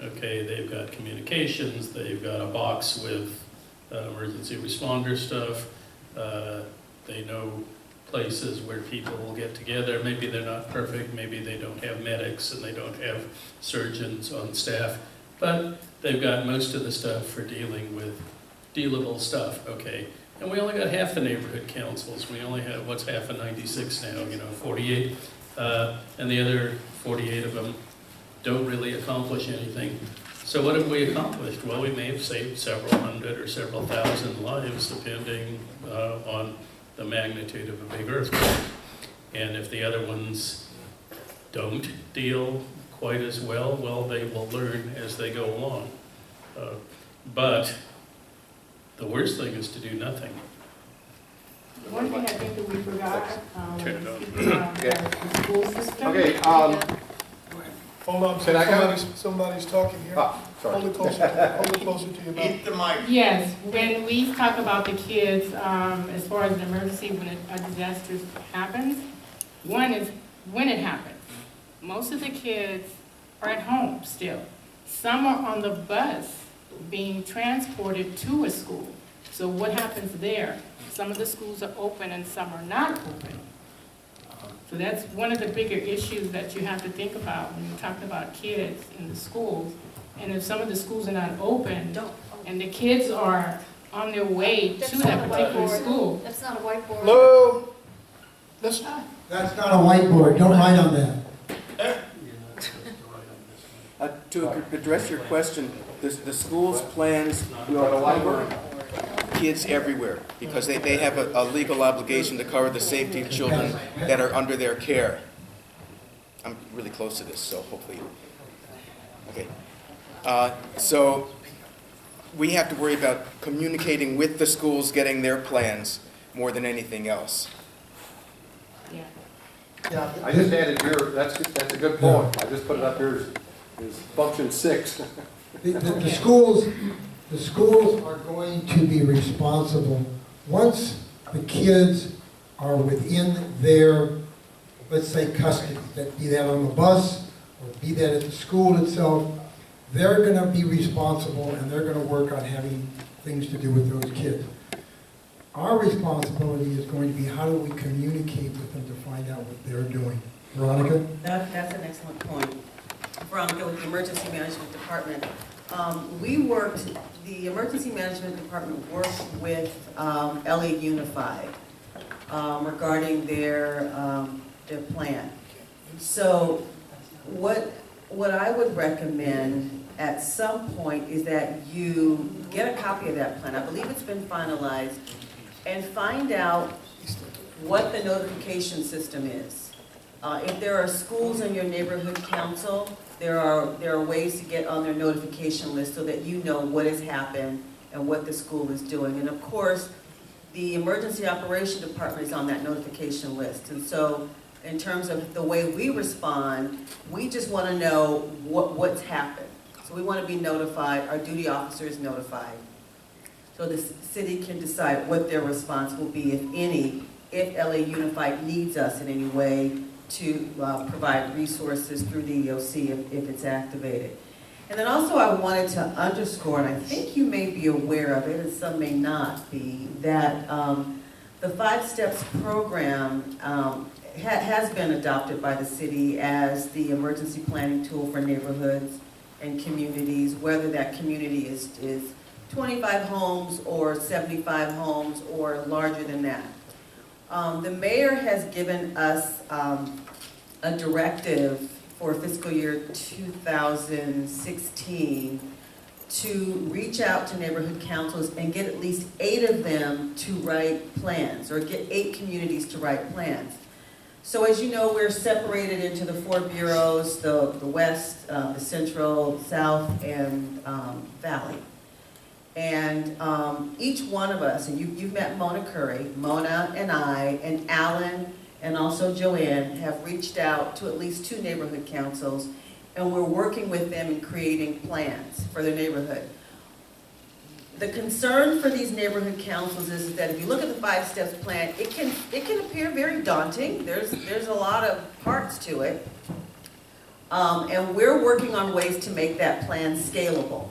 Okay, they've got communications, they've got a box with emergency responder stuff, They know places where people will get together. Maybe they're not perfect, maybe they don't have medics and they don't have surgeons on staff, but they've got most of the stuff for dealing with dealable stuff, okay? And we only got half the neighborhood councils. We only have, what's half of 96 now, 48? And the other 48 of them don't really accomplish anything. So what have we accomplished? Well, we may have saved several hundred or several thousand lives, depending on the magnitude of a big earthquake. And if the other ones don't deal quite as well, well, they will learn as they go along. But the worst thing is to do nothing. One thing I think that we forgot, Turn it on. the school system. Okay, Hold on, Can I go? somebody's talking here. sorry. Hold it closer to your mouth. the mic. Yes, when we talk about the kids, as far as an emergency, when a disaster happens, one is when it happens. Most of the kids are at home still. Some are on the bus being transported to a school. So what happens there? Some of the schools are open and some are not open. So that's one of the bigger issues that you have to think about when you're talking about kids in the schools. And if some of the schools are not open, and the kids are on their way to that particular school. That's not a whiteboard. Hello? Listen. That's not a whiteboard, don't write on that. To address your question, the school's plans will cover kids everywhere because they have a legal obligation to cover the safety of children that are under their care. I'm really close to this, so hopefully. Okay. So we have to worry about communicating with the schools, getting their plans more than anything else. Yeah. Yeah, I just added your, that's a good point. I just put it up here as function 6. The schools are going to be responsible, once the kids are within their, let's say, custody, that be that on the bus, or be that at the school itself, they're gonna be responsible and they're gonna work on having things to do with those kids. Our responsibility is going to be how do we communicate with them to find out what they're doing. Veronica? That's an excellent point. Veronica with the Emergency Management Department. The Emergency Management Department worked with LA Unified regarding their plan. So what I would recommend at some point is that you get a copy of that plan. I believe it's been finalized, and find out what the notification system is. If there are schools in your neighborhood council, there are ways to get on their notification list so that you know what has happened and what the school is doing. And of course, the Emergency Operation Department is on that notification list. And so in terms of the way we respond, we just want to know what's happened. So we want to be notified, our duty officer is notified. So the city can decide what their response will be, if any, if LA Unified needs us in any way to provide resources through the EOC if it's activated. And then also I wanted to underscore, and I think you may be aware of it and some may not be, that the 5 Steps program has been adopted by the city as the emergency planning tool for neighborhoods and communities, whether that community is 25 homes or 75 homes or larger than that. The mayor has given us a directive for fiscal year 2016 to reach out to neighborhood councils and get at least 8 of them to write plans, or get 8 communities to write plans. So as you know, we're separated into the 4 bureaus, the west, the central, south, and valley. And each one of us, and you've met Mona Curry, Mona and I, and Alan, and also Joanne, have reached out to at least 2 neighborhood councils, and we're working with them in creating plans for their neighborhood. The concern for these neighborhood councils is that if you look at the 5 Steps plan, it can appear very daunting. There's a lot of parts to it. And we're working on ways to make that plan scalable,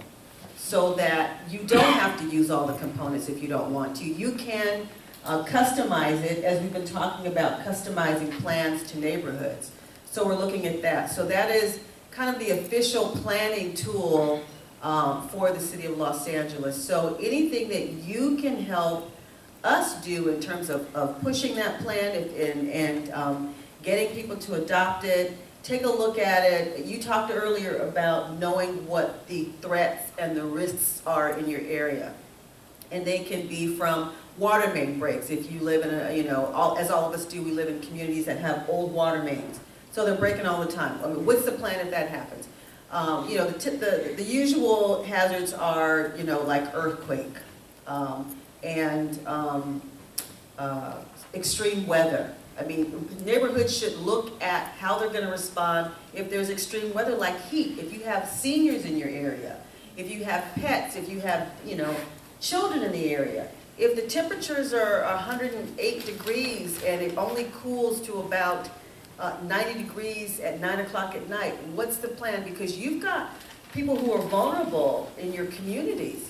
so that you don't have to use all the components if you don't want to. You can customize it, as we've been talking about customizing plans to neighborhoods. So we're looking at that. So that is kind of the official planning tool for the city of Los Angeles. So anything that you can help us do in terms of pushing that plan and getting people to adopt it, take a look at it. You talked earlier about knowing what the threats and the risks are in your area. And they can be from water main breaks. If you live in as all of us do, we live in communities that have old water mains. So they're breaking all the time. I mean, what's the plan if that happens? The usual hazards are, like earthquake and extreme weather. I mean, neighborhoods should look at how they're going to respond if there's extreme weather like heat. If you have seniors in your area, if you have pets, if you have, children in the area. If the temperatures are 108 degrees and it only cools to about 90 degrees at 9 o'clock at night, what's the plan? Because you've got people who are vulnerable in your communities.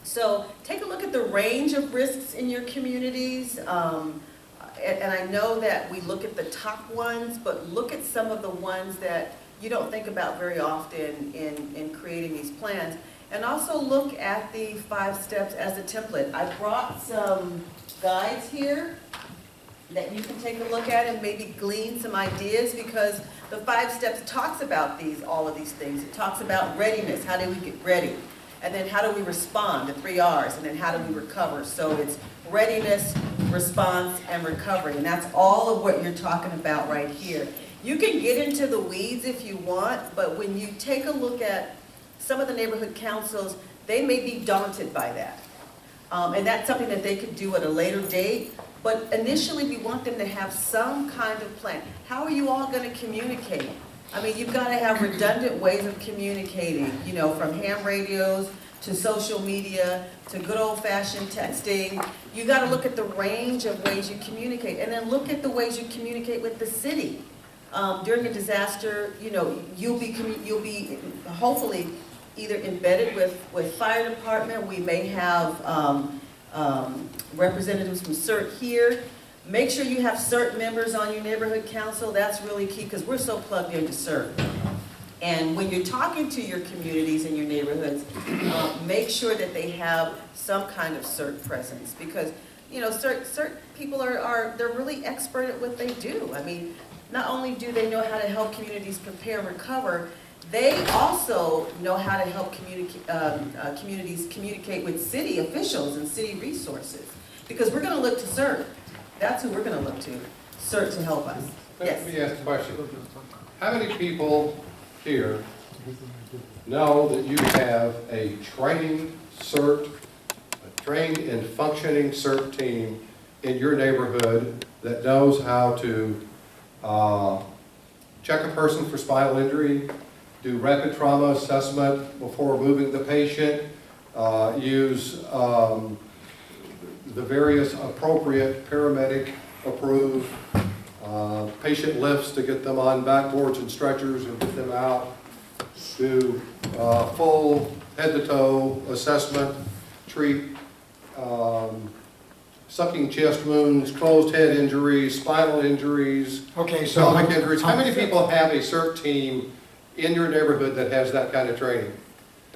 So take a look at the range of risks in your communities. And I know that we look at the top ones, but look at some of the ones that you don't think about very often in creating these plans. And also look at the 5 steps as a template. I brought some guides here that you can take a look at and maybe glean some ideas, because the 5 steps talks about all of these things. It talks about readiness, how do we get ready? And then how do we respond, the 3 R's, and then how do we recover? So it's readiness, response, and recovery. And that's all of what you're talking about right here. You can get into the weeds if you want, but when you take a look at some of the neighborhood councils, they may be daunted by that. And that's something that they could do at a later date. But initially, we want them to have some kind of plan. How are you all going to communicate? I mean, you've got to have redundant ways of communicating, from ham radios to social media to good old-fashioned texting. You got to look at the range of ways you communicate, and then look at the ways you communicate with the city. During a disaster, you'll be hopefully either embedded with fire department. We may have representatives from CERT here. Make sure you have CERT members on your neighborhood council. That's really key, because we're so plugged into CERT. And when you're talking to your communities and your neighborhoods, make sure that they have some kind of CERT presence, because CERT people they're really expert at what they do. I mean, not only do they know how to help communities prepare and recover, they also know how to help communities communicate with city officials and city resources. Because we're going to look to CERT. That's who we're going to look to, CERT, to help us. Yes. Let me ask a question. How many people here know that you have a trained and functioning CERT team in your neighborhood that knows how to check a person for spinal injury, do rapid trauma assessment before moving the patient, use the various appropriate paramedic approved patient lifts to get them on backboards and stretchers and get them out, do full head-to-toe assessment, treat sucking chest wounds, closed head injuries, spinal injuries, pelvic injuries. How many people have a CERT team in your neighborhood that has that kind of training?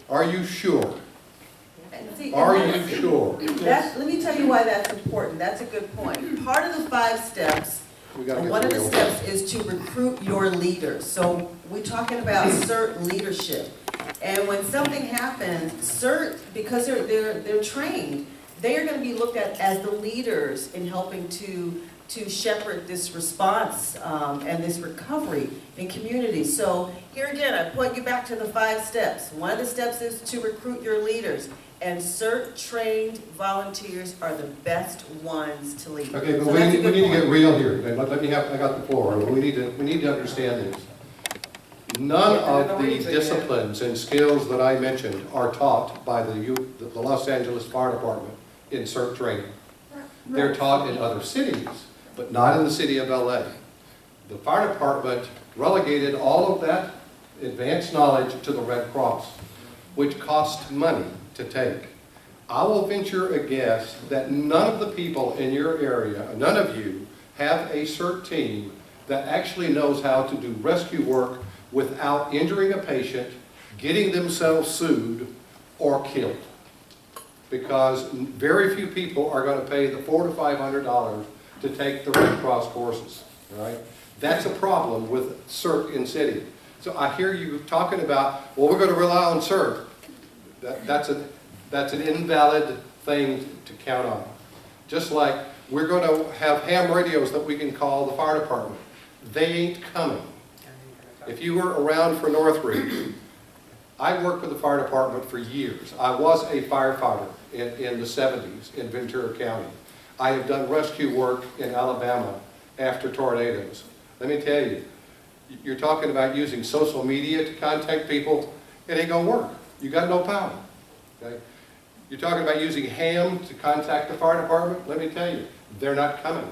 Are you sure? Are you sure? Let me tell you why that's important. That's a good point. Part of the 5 steps, one of the steps is to recruit your leaders. So we're talking about CERT leadership. And when something happens, CERT, because they're trained, they are going to be looked at as the leaders in helping to shepherd this response and this recovery in communities. So here again, I point you back to the 5 steps. One of the steps is to recruit your leaders. And CERT-trained volunteers are the best ones to lead. Okay, but so we need to get real here. I got the floor. We need to understand this. None of the disciplines and skills that I mentioned are taught by the Los Angeles Fire Department in CERT training. They're taught in other cities, but not in the city of LA. The fire department relegated all of that advanced knowledge to the Red Cross, which costs money to take. I will venture a guess that none of the people in your area, none of you, have a CERT team that actually knows how to do rescue work without injuring a patient, getting themselves sued, or killed. Because very few people are going to pay the $400 to $500 to take the Red Cross courses, right? That's a problem with CERT in city. So I hear you talking about, well, we're going to rely on CERT. That's an invalid thing to count on. Just like we're going to have ham radios that we can call the fire department. They ain't coming. If you were around for Northridge, I worked with the fire department for years. I was a firefighter in the 70s in Ventura County. I have done rescue work in Alabama after tornadoes. Let me tell you, you're talking about using social media to contact people, it ain't gonna work. You got no power, okay? You're talking about using ham to contact the fire department, let me tell you, they're not coming.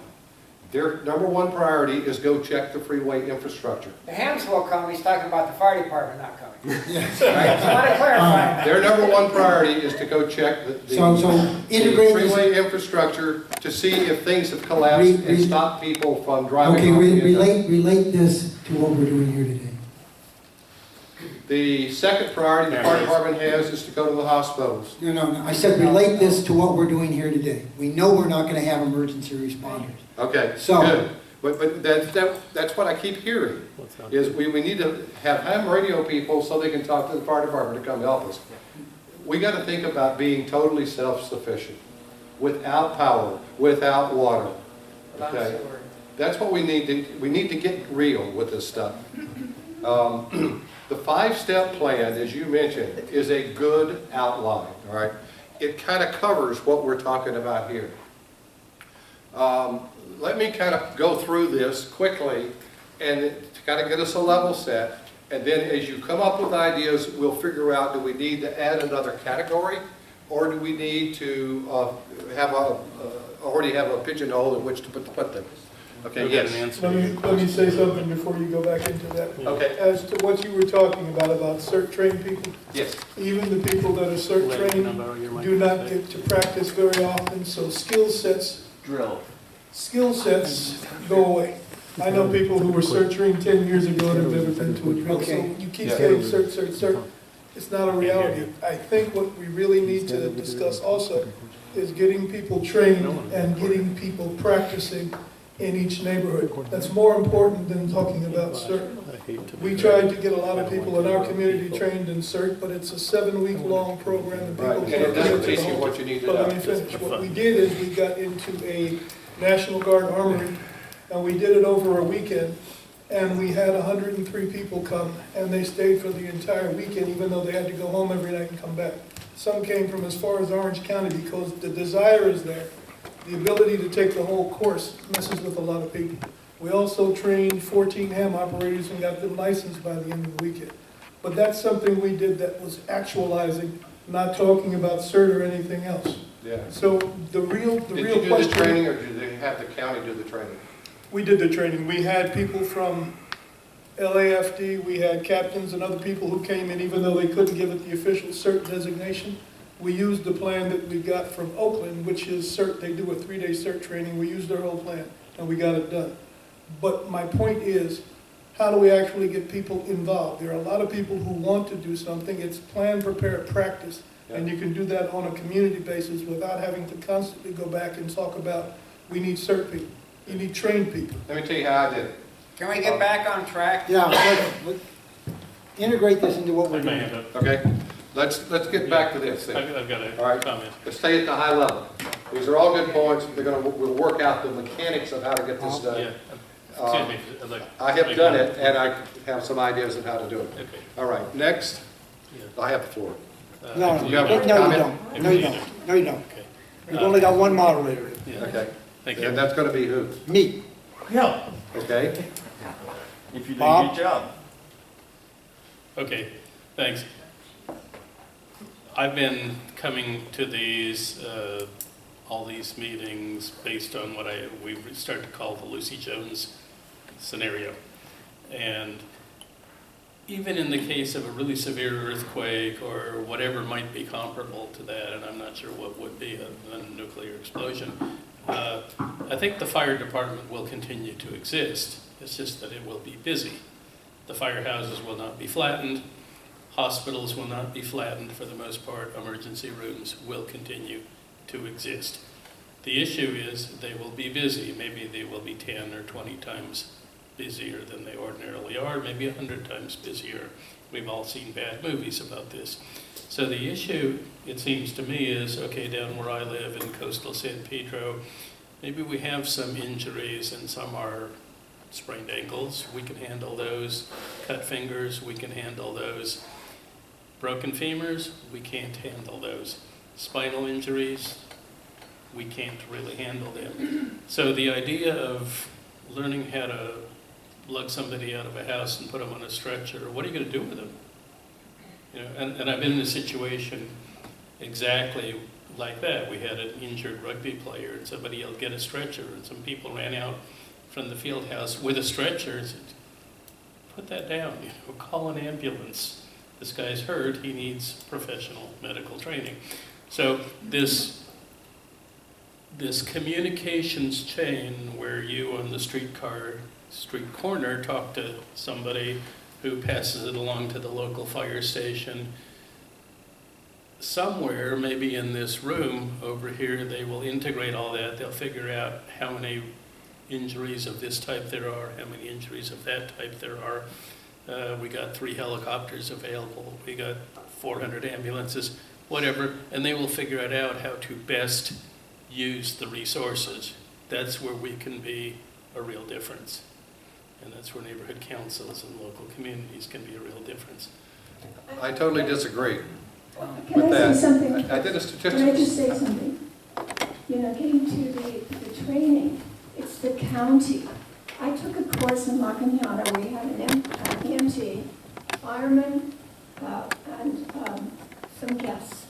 Their number one priority is go check the freeway infrastructure. The hams will come, he's talking about the fire department not coming. Yes. Right? I want to clarify that. Their number one priority is to go check the freeway infrastructure to see if things have collapsed and stop people from driving. Okay, relate this to what we're doing here today. The second priority the fire department has is to go to the hospitals. No, I said relate this to what we're doing here today. We know we're not going to have emergency responders. Okay, so, good. But that's what I keep hearing, is we need to have ham radio people so they can talk to the fire department to come help us. We got to think about being totally self-sufficient, without power, without water. Okay, that's what we need to get real with this stuff. The 5-step plan, as you mentioned, is a good outline, all right? It kind of covers what we're talking about here. Let me kind of go through this quickly and to kind of get us a level set. And then as you come up with ideas, we'll figure out, do we need to add another category, or do we need to already have a pigeonhole in which to put them? Okay, yes. Let me say something before you go back into that. Okay. As to what you were talking about CERT trained people. Yes. Even the people that are CERT trained do not get to practice very often, so skill sets go away. I know people who were CERT trained 10 years ago and have never been to a drill. So you keep saying CERT. It's not a reality. I think what we really need to discuss also is getting people trained and getting people practicing in each neighborhood. That's more important than talking about CERT. We tried to get a lot of people in our community trained in CERT, but it's a 7-week-long program and people And it doesn't teach you what you need to know. But let me finish. What we did is we got into a National Guard armory and we did it over a weekend, and we had 103 people come, and they stayed for the entire weekend, even though they had to go home every night and come back. Some came from as far as Orange County because the desire is there. The ability to take the whole course messes with a lot of people. We also trained 14 ham operators and got them licensed by the end of the weekend. But that's something we did that was actualizing, not talking about CERT or anything else. Yeah. So the real Did you do the training, or did they have the county do the training? We did the training. We had people from LAFD, we had captains and other people who came in, even though they couldn't give it the official CERT designation. We used the plan that we got from Oakland, which is CERT. They do a 3-day CERT training. We used their whole plan, and we got it done. But my point is, how do we actually get people involved? There are a lot of people who want to do something. It's plan, prepare, practice. And you can do that on a community basis without having to constantly go back and talk about, we need CERT people. You need trained people. Let me tell you how I did it. Can we get back on track? Yeah, let's integrate this into what we're doing. Okay, let's get back to this thing. I've got All right. comment. Let's stay at the high level. These are all good points. We'll work out the mechanics of how to get this done. Excuse me. I have done it, and I have some ideas of how to do it. Okay. All right, next. I have the floor. No, You have you a comment? don't. No, you don't. No, you don't. We've only got one moderator. Okay. Thank you. And that's going to be who? Me. Yeah, Okay. if you do a Bob? good job. Okay, thanks. I've been coming to these, all these meetings based on what we start to call the Lucy Jones scenario. And even in the case of a really severe earthquake or whatever might be comparable to that, and I'm not sure what would be a nuclear explosion, I think the fire department will continue to exist. It's just that it will be busy. The firehouses will not be flattened. Hospitals will not be flattened for the most part. Emergency rooms will continue to exist. The issue is they will be busy. Maybe they will be 10 or 20 times busier than they ordinarily are, maybe 100 times busier. We've all seen bad movies about this. So the issue, it seems to me, is, okay, down where I live in coastal San Pedro, maybe we have some injuries and some are sprained ankles. We can handle those. Cut fingers, we can handle those. Broken femurs, we can't handle those. Spinal injuries, we can't really handle them. So the idea of learning how to lug somebody out of a house and put them on a stretcher, what are you going to do with them? You know, and I've been in a situation exactly like that. We had an injured rugby player and somebody yelled, "Get a stretcher," and some people ran out from the field house with a stretcher and said, "Put that down, you know, call an ambulance. This guy's hurt, he needs professional medical training." So this communications chain where you on the street corner talk to somebody who passes it along to the local fire station, somewhere, maybe in this room over here, they will integrate all that. They'll figure out how many injuries of this type there are, how many injuries of that type there are. We got 3 helicopters available. We got 400 ambulances, whatever, and they will figure it out how to best use the resources. That's where we can be a real difference. And that's where neighborhood councils and local communities can be a real difference. I totally disagree Can with I that. say something? I did a statistics. Can I just say something? You know, getting to the training, it's the county. I took a course in La Cañada. We had an EMT, fireman, and some guests.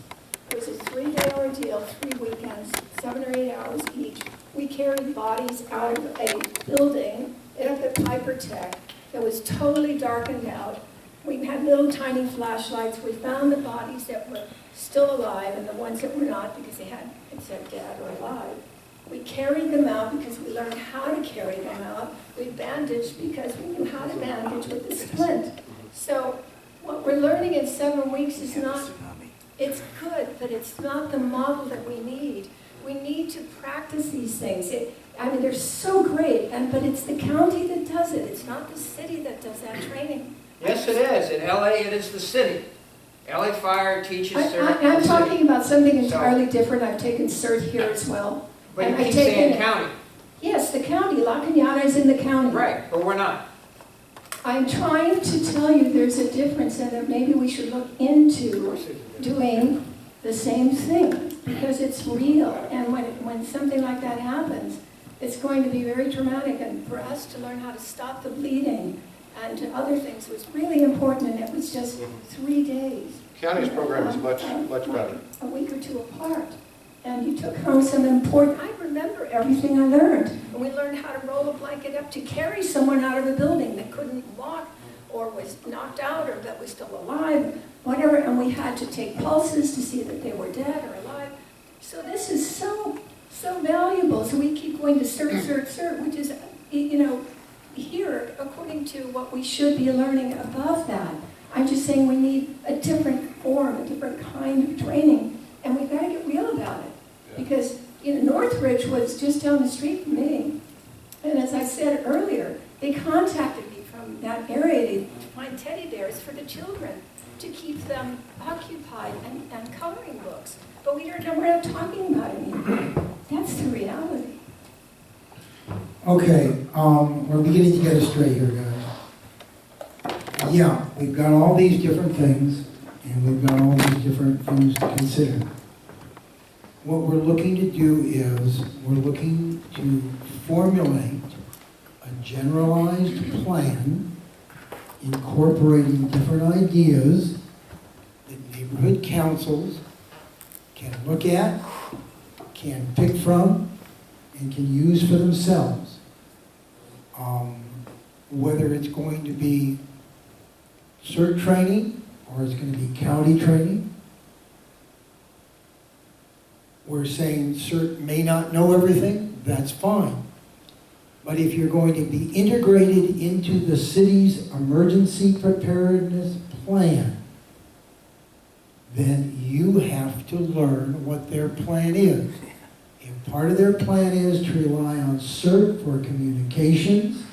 It was a 3-day ordeal, 3 weekends, 7 or 8 hours each. We carried bodies out of a building up at Piper Tech that was totally darkened out. We had little tiny flashlights. We found the bodies that were still alive and the ones that were not because it said dead or alive. We carried them out because we learned how to carry them out. We bandaged because we knew how to bandage with a splint. So what we're learning in 7 weeks is not, it's good, but it's not the model that we need. We need to practice these things. They're so great, but it's the county that does it. It's not the city that does that training. Yes, it is. In LA, it is the city. LA Fire teaches I'm talking about something entirely different. I've taken CERT here as well. But you keep saying county. Yes, the county. La Cañada is in the county. Right, but we're not. I'm trying to tell you there's a difference and that maybe we should look into doing the same thing because it's real. And when something like that happens, it's going to be very dramatic. And for us to learn how to stop the bleeding and other things was really important, and it was just 3 days. County's program is much better. A week or 2 apart. And you took home some important, I remember everything I learned. And we learned how to roll a blanket up to carry someone out of a building that couldn't walk or was knocked out or that was still alive, whatever. And we had to take pulses to see that they were dead or alive. So this is so valuable. So we keep going to CERT, which is, here, according to what we should be learning above that. I'm just saying we need a different form, a different kind of training, and we've got to get real about it. Because, Northridge was just down the street from me. And as I said earlier, they contacted me from that area to find teddy bears for the children to keep them occupied and coloring books. But we're not talking about it anymore. That's the reality. Okay, we're beginning to get us straight here, guys. Yeah, we've got all these different things, and we've got all these different things to consider. What we're looking to do is, we're looking to formulate a generalized plan incorporating different ideas that neighborhood councils can look at, can pick from, and can use for themselves. Whether it's going to be CERT training, or it's going to be county training. We're saying CERT may not know everything, that's fine. But if you're going to be integrated into the city's emergency preparedness plan, then you have to learn what their plan is. If part of their plan is to rely on CERT for communications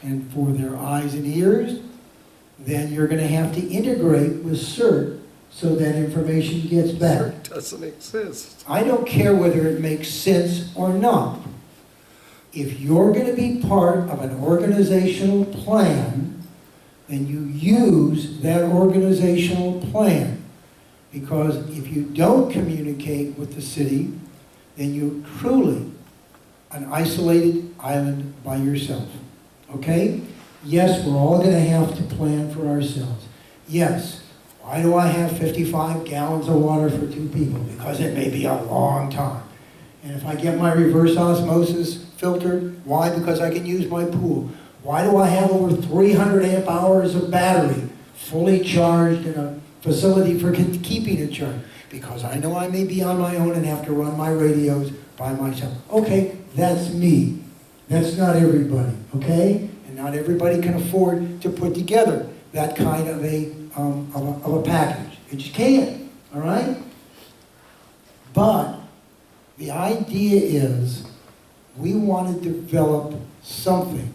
and for their eyes and ears, then you're going to have to integrate with CERT so that information gets back. CERT doesn't exist. I don't care whether it makes sense or not. If you're going to be part of an organizational plan, then you use that organizational plan. Because if you don't communicate with the city, then you're truly an isolated island by yourself. Okay? Yes, we're all going to have to plan for ourselves. Yes, why do I have 55 gallons of water for 2 people? Because it may be a long time. And if I get my reverse osmosis filtered, why? Because I can use my pool. Why do I have over 300 amp hours of battery fully charged in a facility for keeping it charged? Because I know I may be on my own and have to run my radios by myself. Okay, that's me. That's not everybody, okay? And not everybody can afford to put together that kind of a package. You just can't, all right? But the idea is we want to develop something,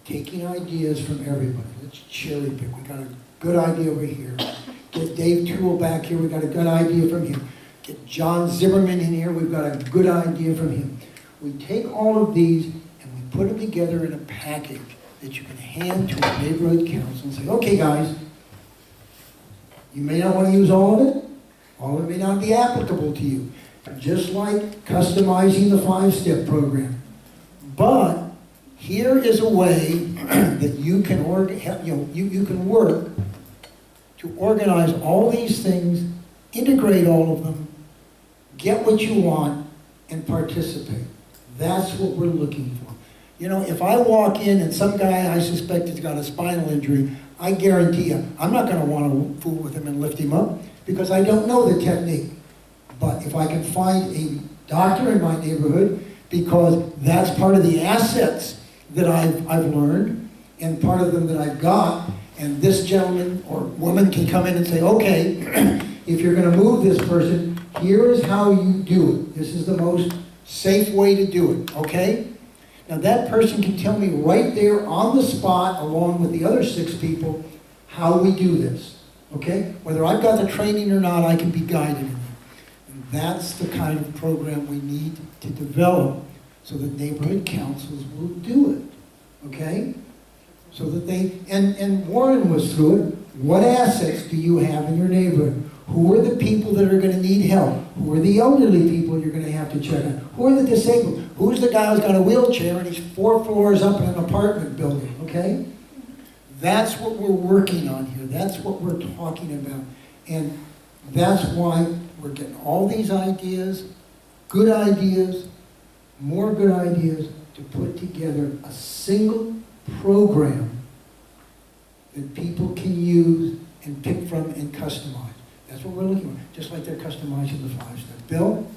taking ideas from everybody. Let's cherry pick. We got a good idea over here. Get Dave Toole back here. We got a good idea from him. Get John Zimmerman in here. We've got a good idea from him. We take all of these and we put them together in a package that you can hand to a neighborhood council and say, okay guys, you may not want to use all of it. All of it may not be applicable to you. Just like customizing the 5-step program. But here is a way that you can you can work to organize all these things, integrate all of them, get what you want, and participate. That's what we're looking for. You know, if I walk in and some guy I suspect has got a spinal injury, I guarantee you, I'm not going to want to fool with him and lift him up because I don't know the technique. But if I can find a doctor in my neighborhood, because that's part of the assets that I've learned, and part of them that I've got, and this gentleman or woman can come in and say, okay, if you're going to move this person, here is how you do it. This is the most safe way to do it, okay? Now that person can tell me right there on the spot, along with the other 6 people, how we do this, okay? Whether I've got the training or not, I can be guided in it. And that's the kind of program we need to develop so that neighborhood councils will do it, okay? So that they, and Warren was through it. What assets do you have in your neighborhood? Who are the people that are going to need help? Who are the elderly people you're going to have to check on? Who are the disabled? Who's the guy who's got a wheelchair and he's 4 floors up in an apartment building, okay? That's what we're working on here. That's what we're talking about. And that's why we're getting all these ideas, more good ideas, to put together a single program that people can use and pick from and customize. That's what we're looking for, just like they're customizing the 5-step. Bill?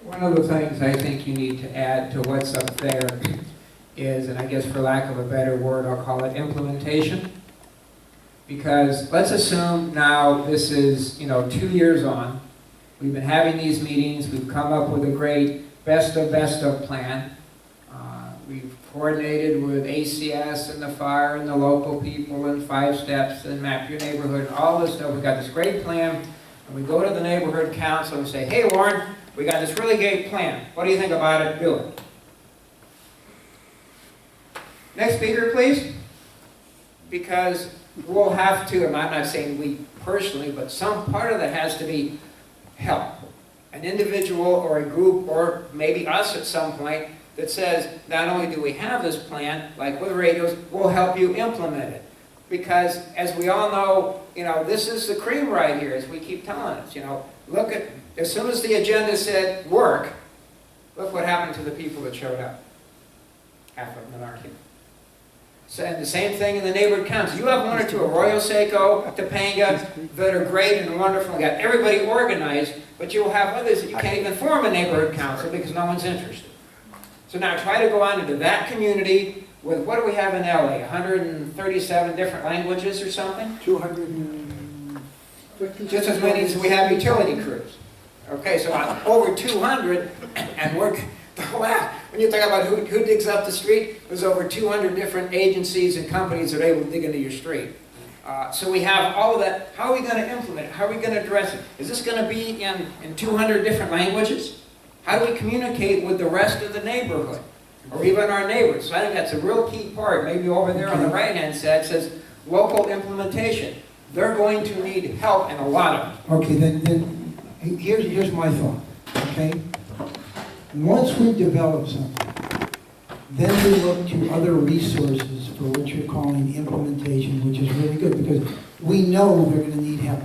One of the things I think you need to add to what's up there is, and I guess for lack of a better word, I'll call it implementation. Because let's assume now this is, 2 years on. We've been having these meetings. We've come up with a great best of plan. We've coordinated with ACS and the fire and the local people and 5 steps and map your neighborhood and all this stuff. We've got this great plan. And we go to the neighborhood council and say, hey Warren, we got this really great plan. What do you think about it? Do it. Next speaker, please. Because we'll have to, and I'm not saying we personally, but some part of that has to be help. An individual or a group, or maybe us at some point, that says, not only do we have this plan, like with radios, we'll help you implement it. Because as we all know, this is the cream right here, as we keep telling us. Look at, as soon as the agenda said work, look what happened to the people that showed up. half of them aren't here. So, and the same thing in the neighborhood council. You have one or two, Arroyo Seco, Topanga, that are great and wonderful, got everybody organized, but you'll have others that you can't even form a neighborhood council because no one's interested. So now try to go on into that community with, what do we have in LA, 137 different languages or something? 250. Just as many as we have utility crews. Okay, so over 200, and we're, wow, when you talk about who digs up the street, there's over 200 different agencies and companies that are able to dig into your street. So we have all of that. How are we going to implement it? How are we going to address it? Is this going to be in 200 different languages? How do we communicate with the rest of the neighborhood? Or even our neighbors? So I think that's a real key part. Maybe over there on the right-hand side says local implementation. They're going to need help and a lot of it. Okay, then here's my thought, okay? Once we develop something, then we look to other resources for what you're calling implementation, which is really good, because we know they're gonna need help.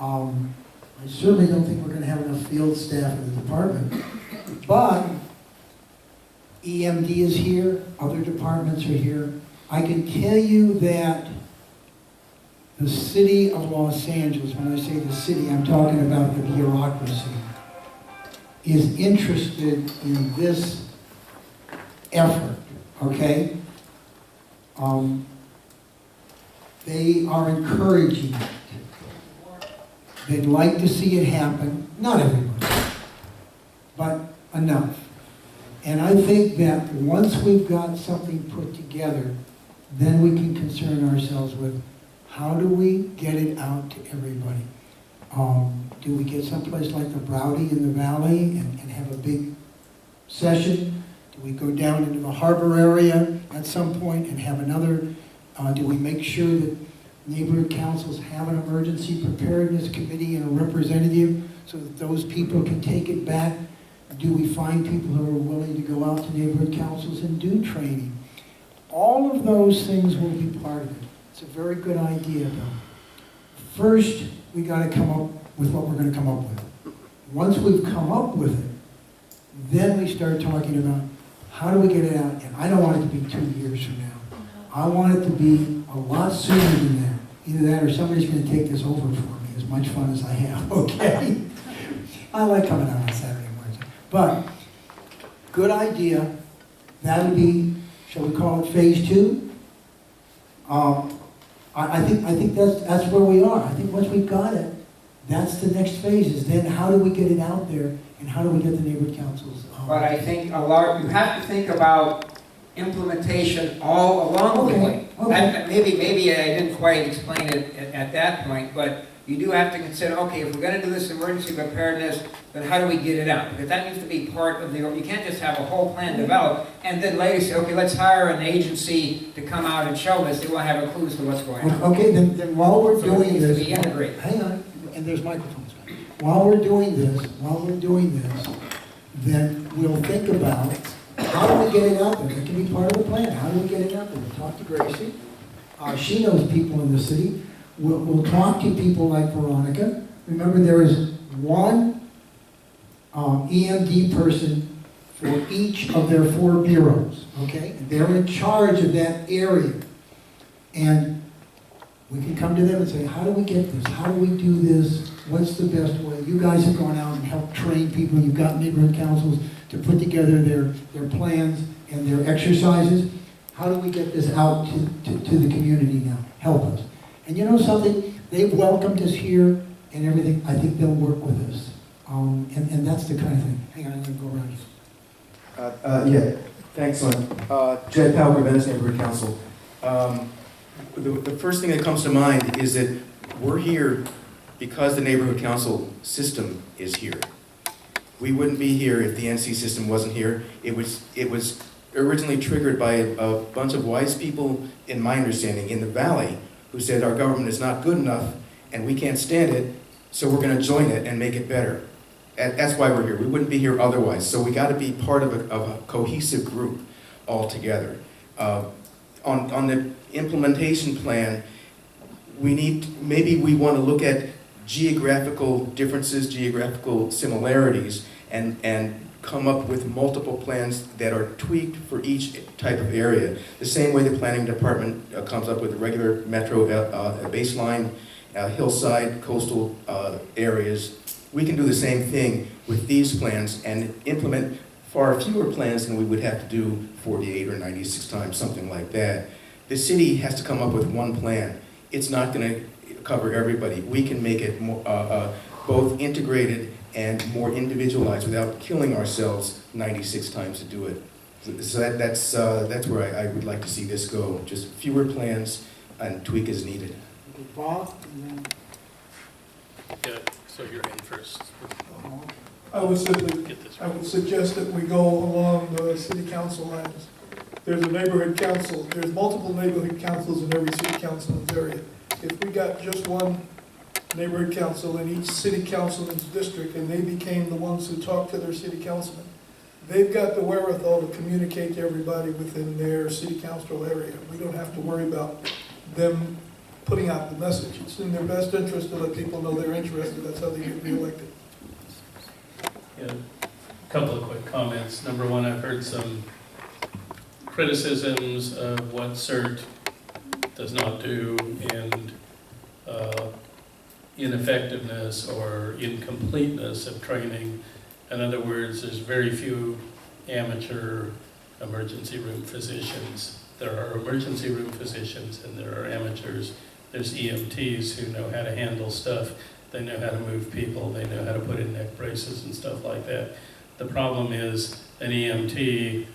I certainly don't think we're gonna have enough field staff in the department, but EMD is here, other departments are here. I can tell you that the city of Los Angeles, when I say the city, I'm talking about the bureaucracy, is interested in this effort, okay? They are encouraging it. They'd like to see it happen, not everybody, but enough. And I think that once we've got something put together, then we can concern ourselves with how do we get it out to everybody? Do we get someplace like the Browdy in the Valley and have a big session? Do we go down into the harbor area at some point and have another? Do we make sure that neighborhood councils have an emergency preparedness committee and a representative so that those people can take it back? Do we find people who are willing to go out to neighborhood councils and do training? All of those things will be part of it. It's a very good idea, though. First, we got to come up with what we're going to come up with. Once we've come up with it, then we start talking about how do we get it out. And I don't want it to be 2 years from now. I want it to be a lot sooner than that. Either that or somebody's going to take this over for me, as much fun as I have, okay? I like coming out on Saturday mornings. But, good idea. That'll be, shall we call it phase 2? I think that's where we are. I think once we've got it, that's the next phase, is then how do we get it out there and how do we get the neighborhood councils? But I think you have to think about implementation all along the way. Okay. Maybe I didn't quite explain it at that point, but you do have to consider, okay, if we're going to do this emergency preparedness, then how do we get it out? Because that needs to be part of you can't just have a whole plan developed and then later say, okay, let's hire an agency to come out and show us. They won't have a clue as to what's going on. Okay, then while we're doing it needs this, to be integrated. hang on, and there's microphones. While we're doing this, then we'll think about how do we get it out there? That can be part of the plan. How do we get it out there? We'll talk to Gracie. She knows people in the city. We'll talk to people like Veronica. Remember, there is one EMD person for each of their 4 bureaus, okay? And they're in charge of that area. And we can come to them and say, how do we get this? How do we do this? What's the best way? You guys have gone out and helped train people. You've got neighborhood councils to put together their plans and their exercises. How do we get this out to the community now? Help us. And you know something? They've welcomed us here and everything. I think they'll work with us. And that's the kind of thing. Hang on, I'm going to go around. Yeah, thanks, Lynn. Jed Powell, Venice Neighborhood Council. The first thing that comes to mind is that we're here because the neighborhood council system is here. We wouldn't be here if the NC system wasn't here. It was originally triggered by a bunch of wise people, in my understanding, in the Valley, who said our government is not good enough and we can't stand it, so we're going to join it and make it better. That's why we're here. We wouldn't be here otherwise. So we got to be part of a cohesive group altogether. On the implementation plan, maybe we want to look at geographical differences, geographical similarities, and come up with multiple plans that are tweaked for each type of area. The same way the planning department comes up with regular metro baseline, hillside, coastal areas. We can do the same thing with these plans and implement far fewer plans than we would have to do 48 or 96 times, something like that. The city has to come up with one plan. It's not going to cover everybody. We can make it more, both integrated and more individualized without killing ourselves 96 times to do it. So that's where I would like to see this go. Just fewer plans and tweak as needed. Bob, and then Yeah, so you're in first. I would suggest that we go along the city council lines. There's a neighborhood council, there's multiple neighborhood councils in every city councilman's area. If we got just one neighborhood council in each city councilman's district, and they became the ones who talk to their city councilman, they've got the wherewithal to communicate to everybody within their city council area. We don't have to worry about them putting out the message. It's in their best interest to let people know they're interested. That's how they get reelected. Yeah, a couple of quick comments. Number one, I've heard some criticisms of what CERT does not do and ineffectiveness or incompleteness of training. In other words, there's very few amateur emergency room physicians. There are emergency room physicians and there are amateurs. There's EMTs who know how to handle stuff. They know how to move people. They know how to put in neck braces and stuff like that. The problem is an EMT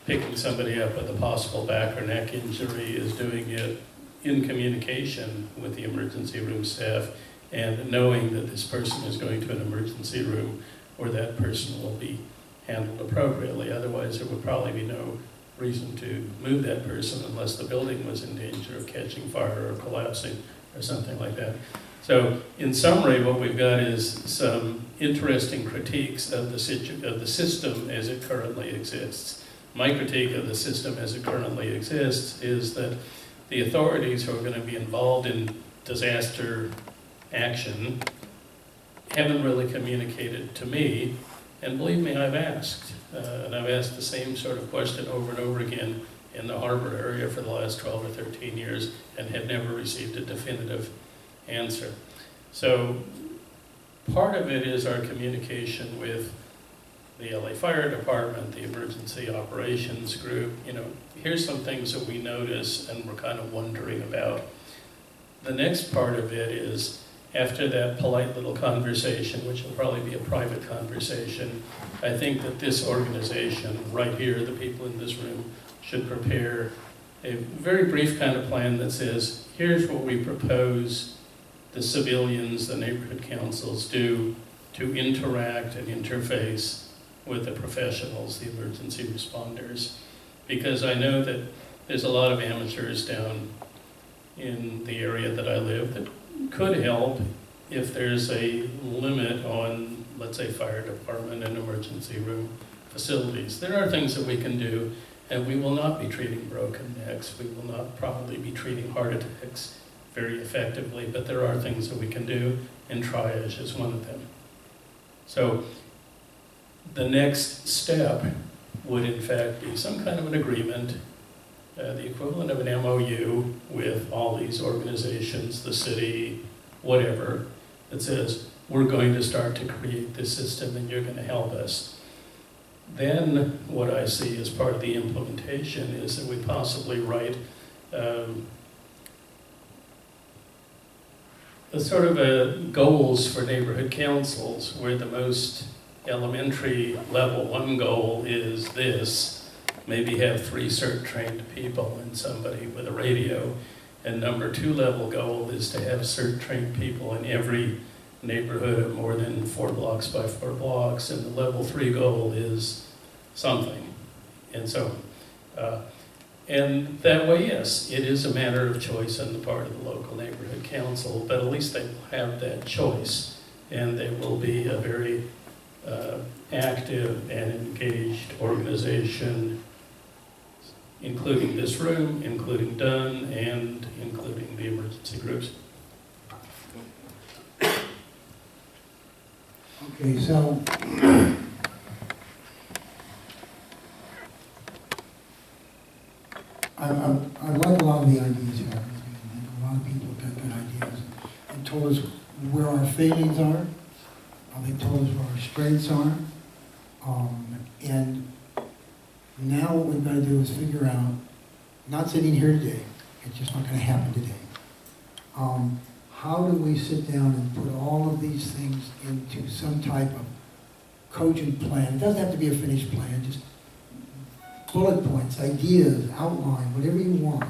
picking somebody up with a possible back or neck injury is doing it in communication with the emergency room staff and knowing that this person is going to an emergency room where that person will be handled appropriately. Otherwise, there would probably be no reason to move that person unless the building was in danger of catching fire or collapsing or something like that. So in summary, what we've got is some interesting critiques of the system as it currently exists. My critique of the system as it currently exists is that the authorities who are going to be involved in disaster action haven't really communicated to me, and believe me, I've asked. And I've asked the same sort of question over and over again in the harbor area for the last 12 or 13 years and have never received a definitive answer. So part of it is our communication with the LA Fire Department, the Emergency Operations Group. You know, here's some things that we notice and we're kind of wondering about. The next part of it is, after that polite little conversation, which will probably be a private conversation, I think that this organization, right here, the people in this room, should prepare a very brief kind of plan that says, here's what we propose the civilians, the neighborhood councils do to interact and interface with the professionals, the emergency responders. Because I know that there's a lot of amateurs down in the area that I live that could help if there's a limit on, let's say, fire department and emergency room facilities. There are things that we can do, and we will not be treating broken necks. We will not probably be treating heart attacks very effectively, but there are things that we can do, and triage is one of them. So the next step would in fact be some kind of an agreement, the equivalent of an MOU with all these organizations, the city, whatever, that says, we're going to start to create this system and you're going to help us. Then what I see as part of the implementation is that we possibly write a sort of a goals for neighborhood councils, where the most elementary level 1 goal is this, maybe have 3 CERT trained people and somebody with a radio. And number 2 level goal is to have CERT trained people in every neighborhood of more than 4 blocks by 4 blocks. And the level 3 goal is something. And so, and that way, yes, it is a matter of choice on the part of the local neighborhood council, but at least they will have that choice. And they will be a very active and engaged organization, including this room, including Dunn, and including the emergency groups. Okay, so told us where our failings are. They've told us where our strengths are. And now what we've got to do is figure out, not sitting here today, it's just not going to happen today. How do we sit down and put all of these things into some type of cogent plan? It doesn't have to be a finished plan, just bullet points, ideas, outline, whatever you want.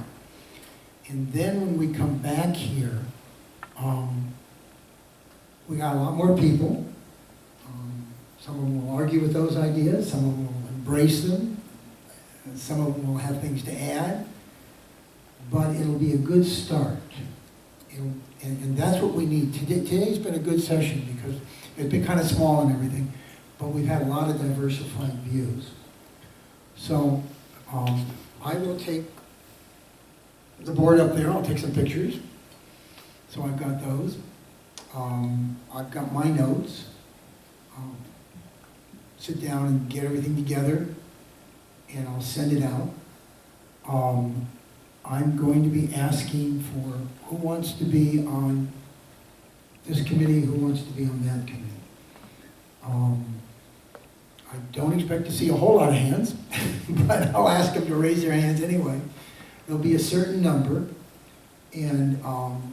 And then when we come back here, we got a lot more people. Some of them will argue with those ideas, some of them will embrace them, and some of them will have things to add, but it'll be a good start. And that's what we need. Today's been a good session because it's been kind of small and everything, but we've had a lot of diversified views. So I will take the board up there, I'll take some pictures. So I've got those. I've got my notes. Sit down and get everything together, and I'll send it out. I'm going to be asking for who wants to be on this committee, who wants to be on that committee. I don't expect to see a whole lot of hands, but I'll ask them to raise their hands anyway. There'll be a certain number, and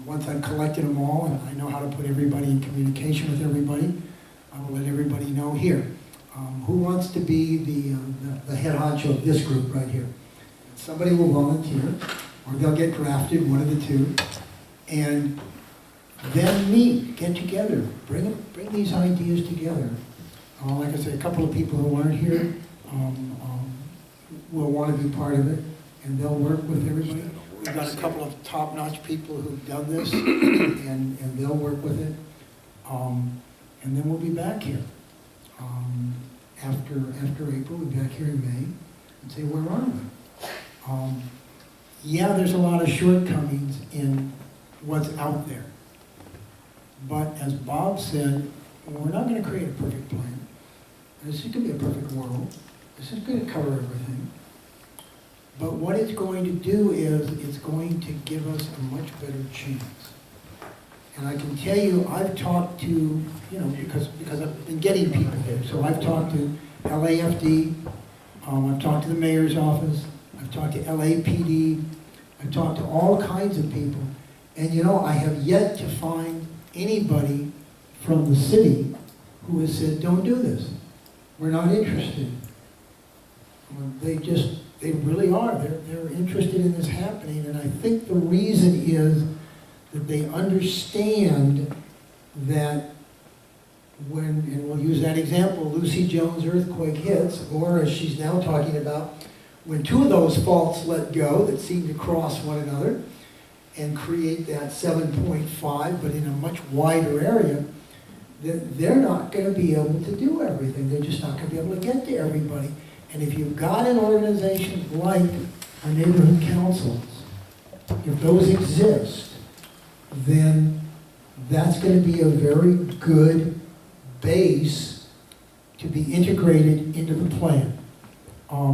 once I've collected them all and I know how to put everybody in communication with everybody, I will let everybody know here. Who wants to be the head honcho of this group right here? Somebody will volunteer, or they'll get drafted, one of the two, and then meet, get together, bring these ideas together. Like I said, a couple of people who aren't here will want to be part of it, and they'll work with everybody. We've got a couple of top-notch people who've done this, and they'll work with it. And then we'll be back here. After April, we'll be back here in May and say, where are we? Yeah, there's a lot of shortcomings in what's out there. But as Bob said, we're not going to create a perfect plan. This is going to be a perfect world. This is going to cover everything. But what it's going to do is it's going to give us a much better chance. And I can tell you, I've talked to, because I've been getting people here. So I've talked to LAFD, I've talked to the mayor's office, I've talked to LAPD, I've talked to all kinds of people. And I have yet to find anybody from the city who has said, don't do this. We're not interested. They really are. They're interested in this happening. And I think the reason is that they understand that and we'll use that example, Lucy Jones earthquake hits, or as she's now talking about, when two of those faults let go that seem to cross one another and create that 7.5, but in a much wider area, they're not going to be able to do everything. They're just not going to be able to get to everybody. And if you've got an organization like our neighborhood councils, if those exist, then that's going to be a very good base to be integrated into the plan.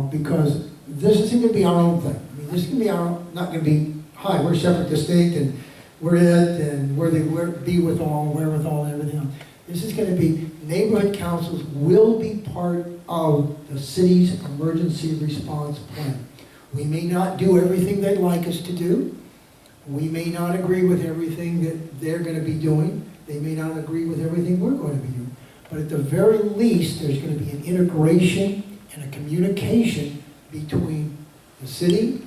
Because this isn't going to be our own thing. I mean, this is going to be not going to be, hi, we're separate, distinct, and we're it, and we're be with all, wherewithal, and everything else. This is going to be, neighborhood councils will be part of the city's emergency response plan. We may not do everything they'd like us to do. We may not agree with everything that they're going to be doing. They may not agree with everything we're going to be doing. But at the very least, there's going to be an integration and a communication between the city,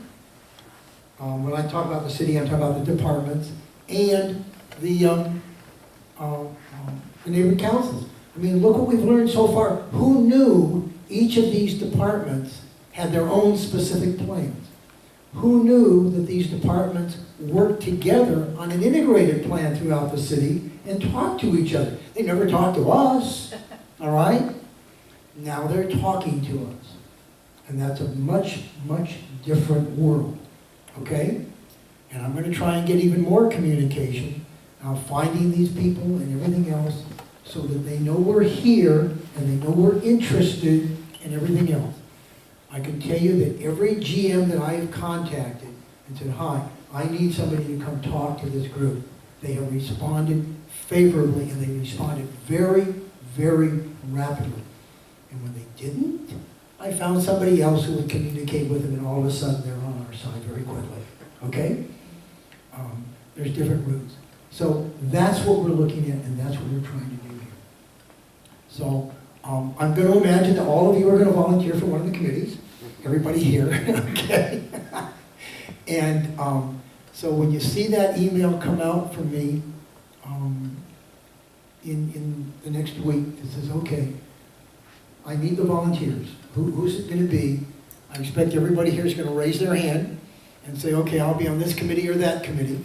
when I talk about the city, I'm talking about the departments, and the neighborhood councils. I mean, look what we've learned so far. Who knew each of these departments had their own specific plans? Who knew that these departments worked together on an integrated plan throughout the city and talked to each other? They never talked to us, all right? Now they're talking to us. And that's a much, much different world, okay? And I'm going to try and get even more communication, finding these people and everything else, so that they know we're here and they know we're interested in everything else. I can tell you that every GM that I have contacted and said, hi, I need somebody to come talk to this group. They have responded favorably, and they responded very, very rapidly. And when they didn't, I found somebody else who would communicate with them, and all of a sudden they're on our side very quickly. Okay? There's different routes. So that's what we're looking at, and that's what we're trying to do here. So I'm going to imagine that all of you are going to volunteer for one of the committees. Everybody here, okay? And so when you see that email come out from me in the next week that says, okay, I need the volunteers. Who's it going to be? I expect everybody here is going to raise their hand and say, okay, I'll be on this committee or that committee.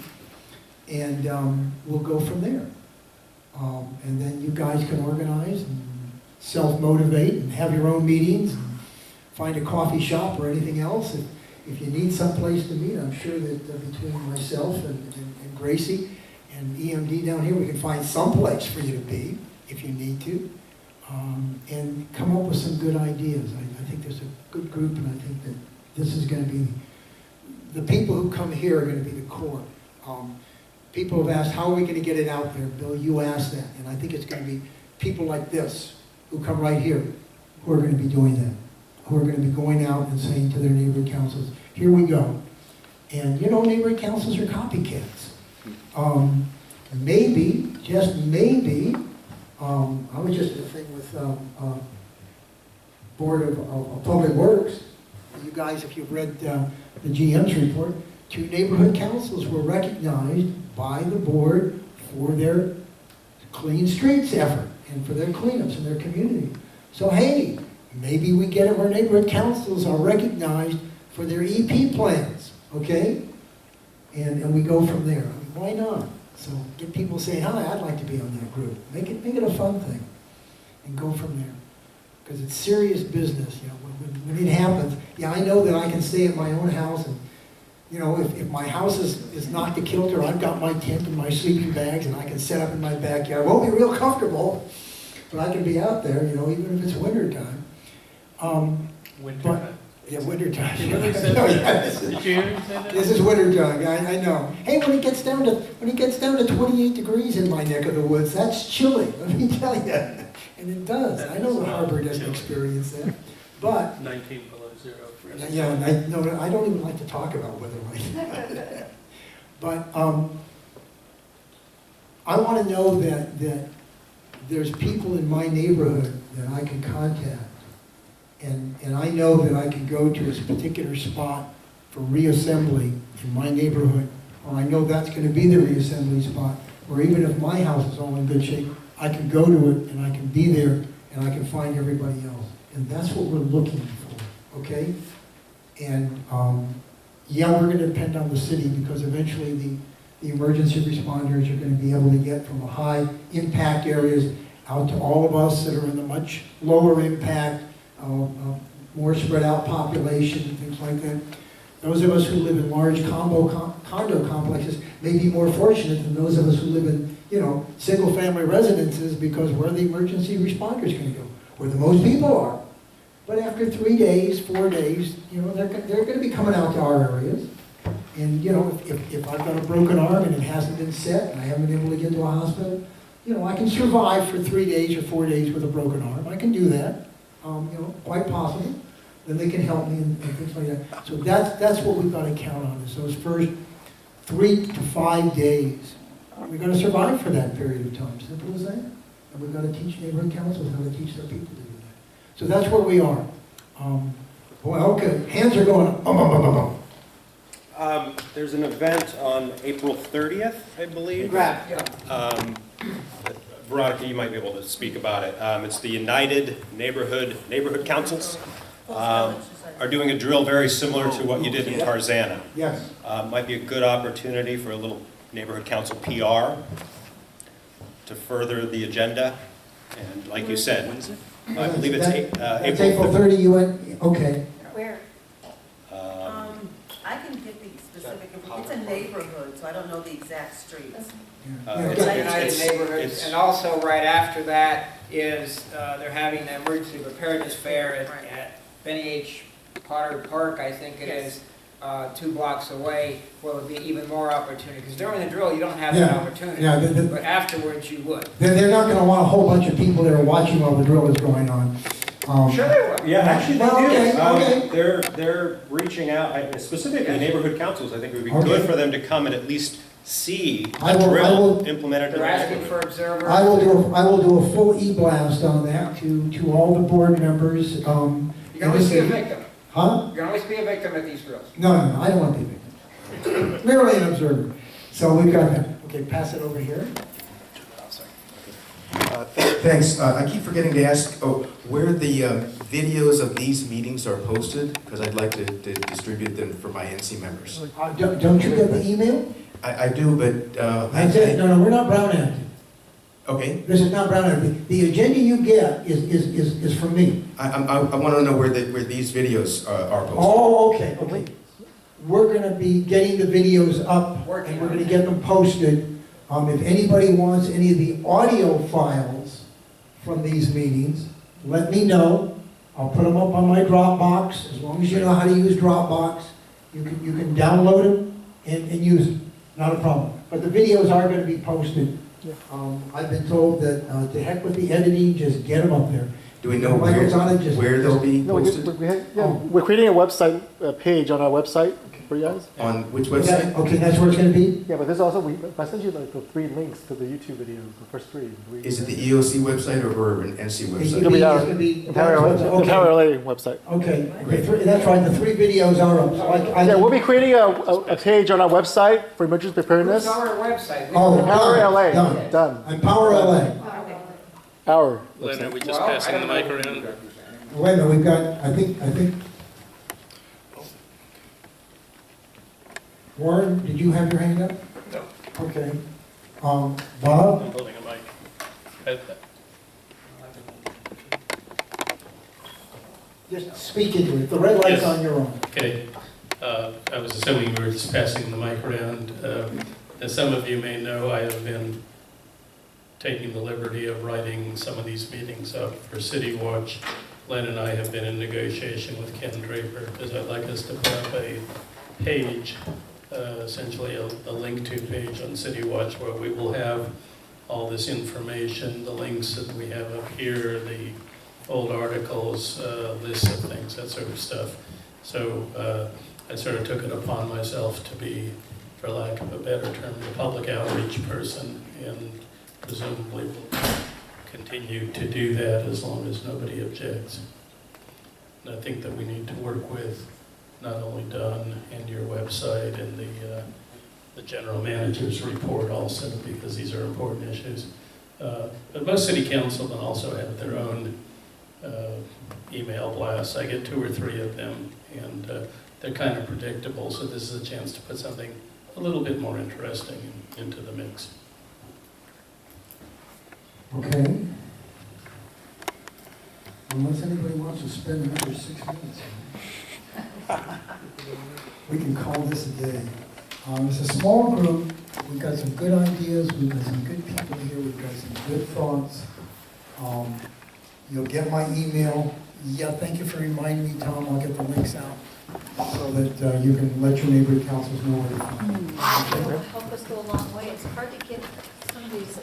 And we'll go from there. And then you guys can organize and self-motivate and have your own meetings and find a coffee shop or anything else. If you need some place to meet, I'm sure that between myself and Gracie and EMD down here, we can find some place for you to be if you need to. And come up with some good ideas. I think there's a good group, and I think that this is going to be, the people who come here are going to be the core. People have asked, how are we going to get it out there? Bill, you asked that, and I think it's going to be people like this who come right here who are going to be doing that, who are going to be going out and saying to their neighborhood councils, here we go. And you know, neighborhood councils are copycats. Maybe, just maybe, I was just at a thing with Board of Public Works. You guys, if you've read the GM's report, 2 neighborhood councils were recognized by the board for their clean streets effort and for their cleanups in their community. So hey, maybe we get it where neighborhood councils are recognized for their EP plans, okay? And we go from there. I mean, why not? So get people saying, hi, I'd like to be on that group. Make it a fun thing and go from there. Because it's serious business, you know, when it happens. Yeah, I know that I can stay at my own house and, you know, if my house is knocked to kilter, I've got my tent and my sleeping bags and I can set up in my backyard. It won't be real comfortable, but I can be out there, you know, even if it's winter time. Winter but, time. Yeah, winter time. You really said that? Did you hear me say that? This is winter time, I know. Hey, when it gets down to 28 degrees in my neck of the woods, that's chilly, let me tell you. And it does. I know the harbor doesn't experience that. But 19 below zero. yeah, no, I don't even like to talk about weather like that. But I want to know that there's people in my neighborhood that I can contact. And I know that I can go to this particular spot for reassembly in my neighborhood, or I know that's going to be the reassembly spot, or even if my house is all in good shape, I can go to it and I can be there and I can find everybody else. And that's what we're looking for, okay? And yeah, we're going to depend on the city because eventually the emergency responders are going to be able to get from the high impact areas out to all of us that are in the much lower impact, more spread out population and things like that. Those of us who live in large condo complexes may be more fortunate than those of us who live in, you know, single family residences because where are the emergency responders going to go? Where the most people are. But after 3 days, 4 days, you know, they're going to be coming out to our areas. And, you know, if I've got a broken arm and it hasn't been set and I haven't been able to get to a hospital, you know, I can survive for 3 days or 4 days with a broken arm. I can do that. You know, quite possible. Then they can help me and things like that. So that's what we've got to count on is those first 3 to 5 days. We've got to survive for that period of time. Simple as that. And we've got to teach neighborhood councils how to teach their people to do that. So that's where we are. Boy, okay, hands are going up. There's an event on April 30th, I believe. Veronica, you might be able to speak about it. It's the United Neighborhood Councils are doing a drill very similar to what you did in Tarzana. Yes. Might be a good opportunity for a little neighborhood council PR to further the agenda. And like you said, I believe it's April 30. You went, okay. Where? I can get the specific, it's a neighborhood, so I don't know the exact streets. It's a United Neighborhoods, and also right after that is they're having an emergency preparedness fair at Benny H. Potter Park, I think it is. 2 blocks away, will there be even more opportunity? Because during the drill, you don't have that Yeah, opportunity, yeah, but afterwards you would. They're not gonna want a whole bunch of people that are watching while the drill is going on. Sure they will. Yeah, actually they Well, do. okay. They're reaching out, specifically neighborhood councils. I think it would be Okay. good for them to come and at least see I a will- drill implemented in They're their asking neighborhood. for observers. I will do a full e-blast on that to all the board members. You can always be a victim. Huh? You can always be a victim at these drills. No, I don't want to be a victim. Merely an observer. So we've got that. Okay, pass it over here. Thanks. I keep forgetting to ask, where the videos of these meetings are posted, because I'd like to distribute them for my NC members. Don't you get the email? I do, but... That's it. No, we're not Brown Act. Okay. This is not Brown Act. The agenda you get is from me. I want to know where these videos are posted. Oh, okay. We're gonna be getting the videos up, and we're gonna get them posted. If anybody wants any of the audio files from these meetings, let me know. I'll put them up on my Dropbox. As long as you know how to use Dropbox, you can download them and use them. Not a problem. But the videos are going to be posted. I've been told that to heck with the editing, just get them up there. Do we know Like it's on it, just- where they'll be No, posted? we're creating a website page on our website for you guys. On which website? Okay, that's where it's going to be? Yeah, but there's also, I sent you like the 3 links to the YouTube videos, the first 3. Is it the EOC website or an NC It's website? It'll be our It's gonna be- Empower LA website. Okay, that's right, the 3 videos are up. So Yeah, we'll be creating a page on our website for emergency preparedness. It's our website. Oh, Empower done, LA, done. done. Empower LA. Our Lynn, are website. we just passing the mic around? Wait a minute, we've got, I think, Warren, did you have your hand up? No. Okay. I'm Bob? holding a mic. Just speak into it. The red light's Yes. on your own. Okay. I was assuming we were just passing the mic around. As some of you may know, I have been taking the liberty of writing some of these meetings up for City Watch. Len and I have been in negotiation with Ken Draper because I'd like us to put up a page, essentially a link to page on City Watch where we will have all this information, the links that we have up here, the old articles, lists of things, that sort of stuff. So I sort of took it upon myself to be, for lack of a better term, the public outreach person, and presumably will continue to do that as long as nobody objects. And I think that we need to work with not only Dunn and your website and the general manager's report also, because these are important issues. But most city councilmen also have their own email blasts. I get 2 or 3 of them, and they're kind of predictable, so this is a chance to put something a little bit more interesting into the mix. Okay. Unless anybody wants to spend another 6 minutes. We can call this a day. It's a small group. We've got some good ideas. We've got some good people here. We've got some good thoughts. You'll get my email. Yeah, thank you for reminding me, Tom. I'll get the links out so that you can let your neighborhood councils know where to find them. Help us go a long way. It's hard to get some of these